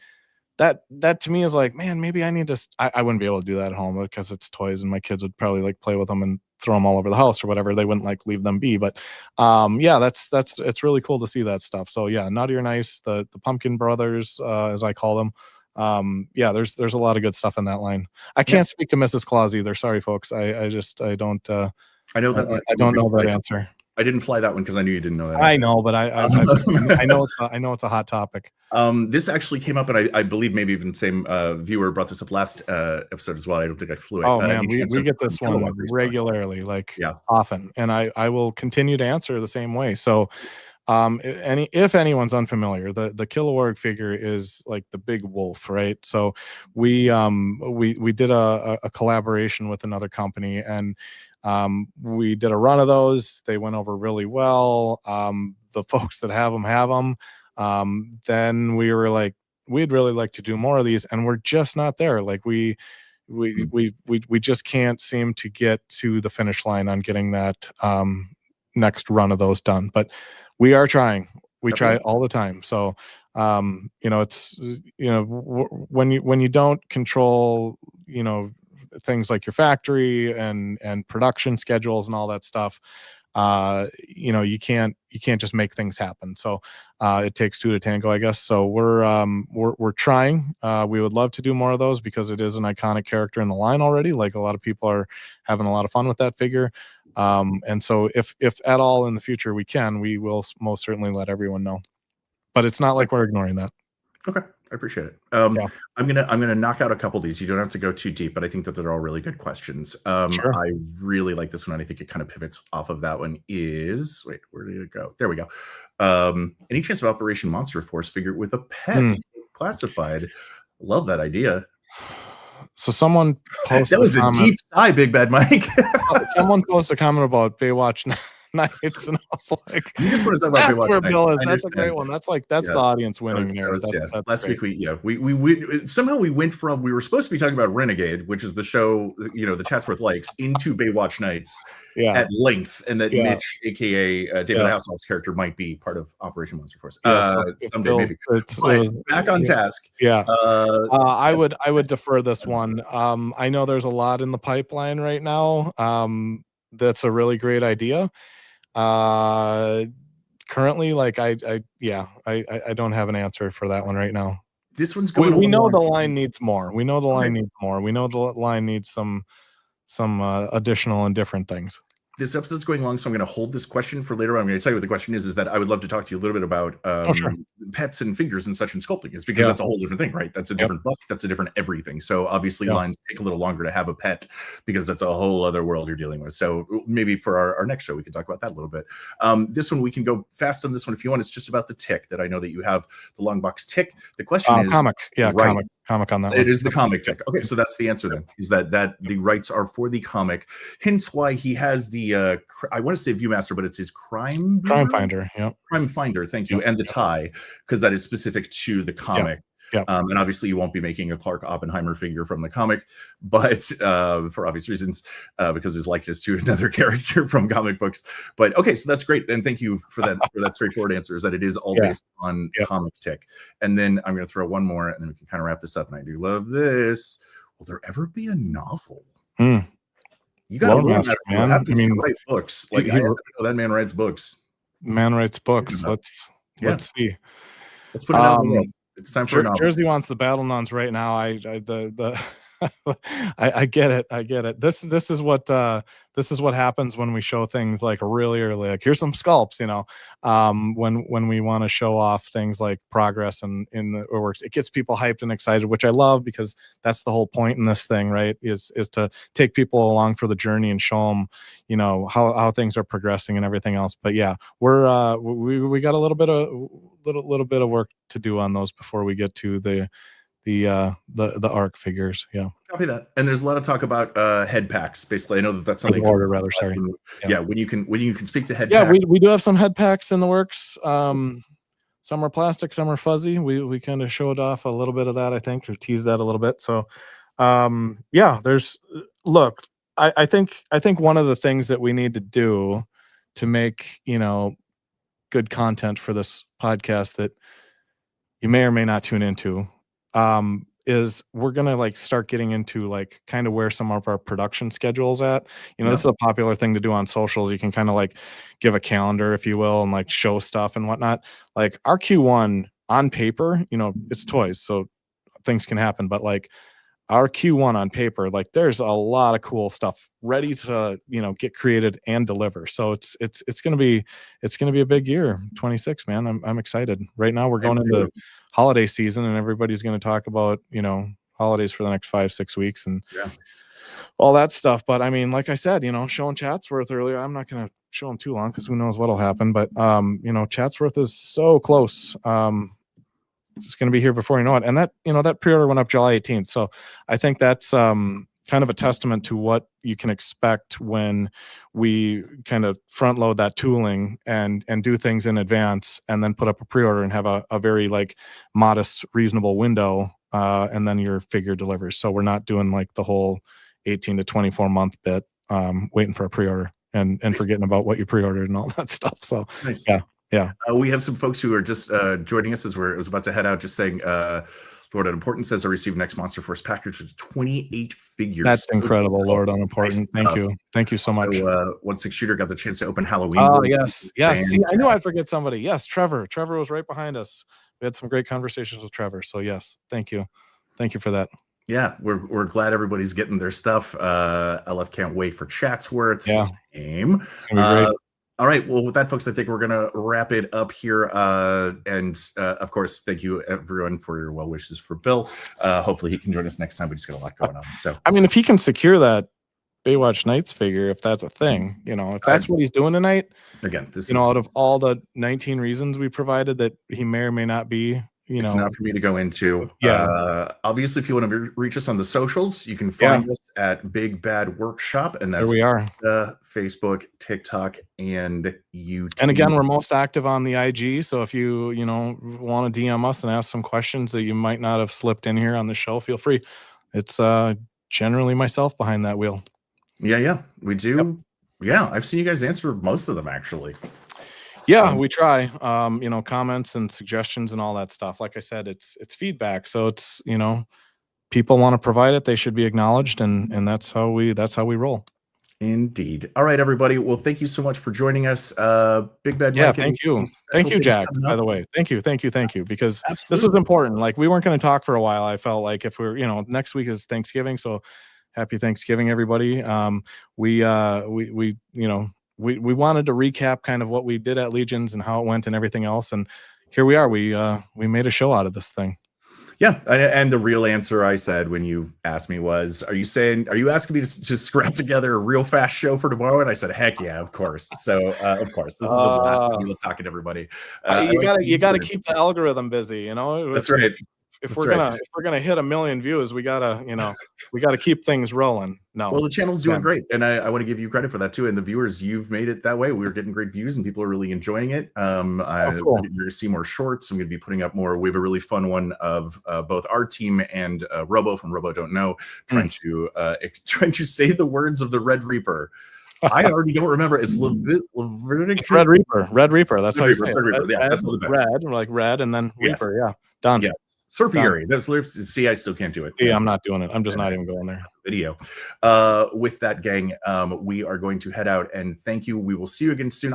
that to me is like, man, maybe I need to. I wouldn't be able to do that at home because it's toys, and my kids would probably like play with them and throw them all over the house or whatever. They wouldn't like leave them be. But yeah, it's really cool to see that stuff. So yeah, Naughty or Nice, the Pumpkin Brothers, as I call them. Yeah, there's a lot of good stuff in that line. I can't speak to Mrs. Claus either. Sorry, folks. I don't. I know that. I don't know that answer. I didn't fly that one because I knew you didn't know that. I know, but I know it's a hot topic. This actually came up, and I believe maybe even the same viewer brought this up last episode as well. I don't think I flew it. Oh man, we get this one regularly, often, and I will continue to answer the same way. So, if anyone's unfamiliar, the Kilowog figure is like the big wolf, right? So we did a collaboration with another company, and we did a run of those. They went over really well. The folks that have them. Then we were like, we'd really like to do more of these, and we're just not there. Like we just can't seem to get to the finish line on getting that next run of those done. But we are trying. We try all the time. So it's when you don't control things like your factory and production schedules and all that stuff, you can't just make things happen. So it takes 2 to tango, I guess. So we're trying. We would love to do more of those because it is an iconic character in the line already. Like a lot of people are having a lot of fun with that figure. And so if at all in the future we will most certainly let everyone know. But it's not like we're ignoring that. Okay. I appreciate it. I'm gonna knock out a couple of these. You don't have to go too deep, but I think that they're all really good questions. Sure. I really like this one, and I think it kind of pivots off of that one. Wait, where did it go? There we go. Any chance of Operation Monster Force figure with a pet classified? Love that idea. So someone posted that was a deep sigh, Big Bad Mike. Someone posted a comment about Baywatch Nights, and I was like, you just want to talk about Baywatch Nights. That's a great one. That's the audience winning there. Last week we somehow we went from, we were supposed to be talking about Renegade, which is the show the Chatsworth likes, into Baywatch Nights at length, and that Mitch, aka David Hasselhoff's character, might be part of Operation Monster Force someday, maybe. It's back on task. I would defer this one. I know there's a lot in the pipeline right now. That's a really great idea. Currently, like I don't have an answer for that one right now. This one's going. We know the line needs more. We know the line needs more. We know the line needs some additional and different things. This episode's going long, so I'm going to hold this question for later on. I'm going to tell you what the question is that I would love to talk to you a little bit about pets and figures and such and sculpting. It's because that's a whole different thing, right? That's a different buck. That's a different everything. So obviously lines take a little longer to have a pet because that's a whole other world you're dealing with. So maybe for our next show, we can talk about that a little bit. This one, we can go fast on this one if you want. It's just about the tick that I know that you have, the Longbox tick. The question is... Comic. Yeah, right. Comic on that one. It is the comic tick. Okay, so that's the answer then, is that the rights are for the comic. Hence why he has the... I want to say Viewmaster, but it's his Crime Finder. Yeah, Crime Finder. Thank you, and the tie, because that is specific to the comic. And obviously, you won't be making a Clark Oppenheimer figure from the comic, but for obvious reasons, because his likeness to another character from comic books. But okay, so that's great, and thank you for that straightforward answer. Is that it is all based on comic tick. And then I'm going to throw one more, and then we can kind of wrap this up. And I do love this. will there ever be a novel? You got to Master, man. I mean, write books. Like, I know that man writes books. Man writes books. Let's see. Let's put it out in the world. It's time for a novel. Jersey wants the Battle Nuns right now. I get it. I get it. This is what happens when we show things like really early. Like, here's some sculpts, when we want to show off things like progress and in the works, it gets people hyped and excited, which I love, because that's the whole point in this thing, right? Is to take people along for the journey and show them, how things are progressing and everything else. But yeah, we got a little bit of work to do on those before we get to the ARC figures. Yeah, copy that. And there's a lot of talk about head packs. Basically, I know that's something. Order, rather. Sorry. Yeah, when you can speak to head. Yeah, packs. we do have some head packs in the works. Some are plastic, some are fuzzy. We kind of showed off a little bit of that, I think, or teased that a little bit. So, yeah, I think one of the things that we need to do to make good content for this podcast that you may or may not tune into, is we're gonna start getting into kind of where some of our production schedules at. This is a popular thing to do on socials. You can kind of give a calendar, if you will, and show stuff and whatnot. Like, our Q1 on paper, it's toys, so things can happen, but our Q1 on paper, there's a lot of cool stuff ready to get created and deliver. So it's gonna be a big year, 26, man. I'm excited. Right now we're going into holiday season, and everybody's going to talk about holidays for the next 5-6 weeks and all that stuff. But I mean, like I said, showing Chatsworth earlier, I'm not going to show them too long because who knows what'll happen. But Chatsworth is so close. It's going to be here before you know it. And that pre-order went up July 18th. So I think that's kind of a testament to what you can expect when we kind of front load that tooling and do things in advance, and then put up a pre-order and have a very modest, reasonable window. And then your figure delivers. So we're not doing the whole 18 to 24 month bit, waiting for a pre-order and forgetting about what you pre-ordered and all that stuff. So nice. Yeah. We have some folks who are just joining us as we're about to head out, just saying, Lord Unimportant says I received next Monster Force package with 28 figures. That's incredible, Lord Unimportant. Nice. Thank you so much. 1/6 Shooter got the chance to open Halloween. Oh, yes. See, I knew I'd forget somebody. Yes, Trevor. Trevor was right behind us. We had some great conversations with Trevor. So yes, thank you for that. Yeah, we're glad everybody's getting their stuff. LF can't wait for Chatsworth's game. Great. All right. Well, with that, folks, I think we're going to wrap it up here. And of course, thank you, everyone, for your well wishes for Bill. Hopefully he can join us next time. We just got a lot going on. So, I mean, if he can secure that Baywatch Nights figure, if that's a thing, if that's what he's doing tonight, again, this out of all the 19 reasons we provided that he may or may not be, it's not for me to go into. Obviously, if you want to reach us on the socials, you can find us at BigBadWorkshop, and that's there we are. Facebook, TikTok, and YouTube. And again, we're most active on the IG. So if you want to DM us and ask some questions that you might not have slipped in here on the show, feel free. It's generally myself behind that wheel. Yeah, we do. Yep. Yeah, I've seen you guys answer most of them, actually. Yeah, we try. Comments and suggestions and all that stuff. Like I said, it's feedback. So it's people want to provide it, they should be acknowledged, and that's how we roll. Indeed. All right, everybody. Well, thank you so much for joining us. Big Bad Mike. Yeah, thank you, Jack. By the way, thank you, because this was important. We weren't going to talk for a while. I felt like if we're next week is Thanksgiving, so happy Thanksgiving, everybody. We wanted to recap kind of what we did at Legions and how it went and everything else. And here we are. We made a show out of this thing. Yeah. And the real answer I said when you asked me was, are you asking me to just scrap together a real fast show for tomorrow? And I said, heck yeah, of course. So of course, this is a blast. We love talking to everybody. You gotta keep the algorithm busy, That's right. If we're gonna hit 1 million views, we gotta keep things rolling. No, well, the channel's doing great, and I want to give you credit for that too. And the viewers, you've made it that way. We're getting great views, and people are really enjoying it. Cool. You're going to see more shorts. I'm going to be putting up more. We have a really fun one of both our team and Robo from Robo Don't Know trying to say the words of the Red Reaper. I already don't remember. It's Leviticus. Red Reaper. That's how you say it. Red Reaper. Yeah, that's red, like red, and then Reaper. Yeah, done. Yeah. Serpiary. See, I still can't do it. Yeah, I'm not doing it. I'm just not even going there. Video. With that, gang, we are going to head out, and thank you. We will see you again soon.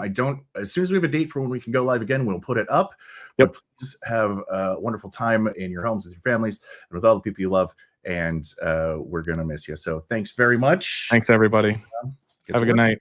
As soon as we have a date for when we can go live again, we'll put it up. Yep. But please have a wonderful time in your homes with your families and with all the people you love. And we're gonna miss you. So thanks very much. Thanks, everybody. Have a good night.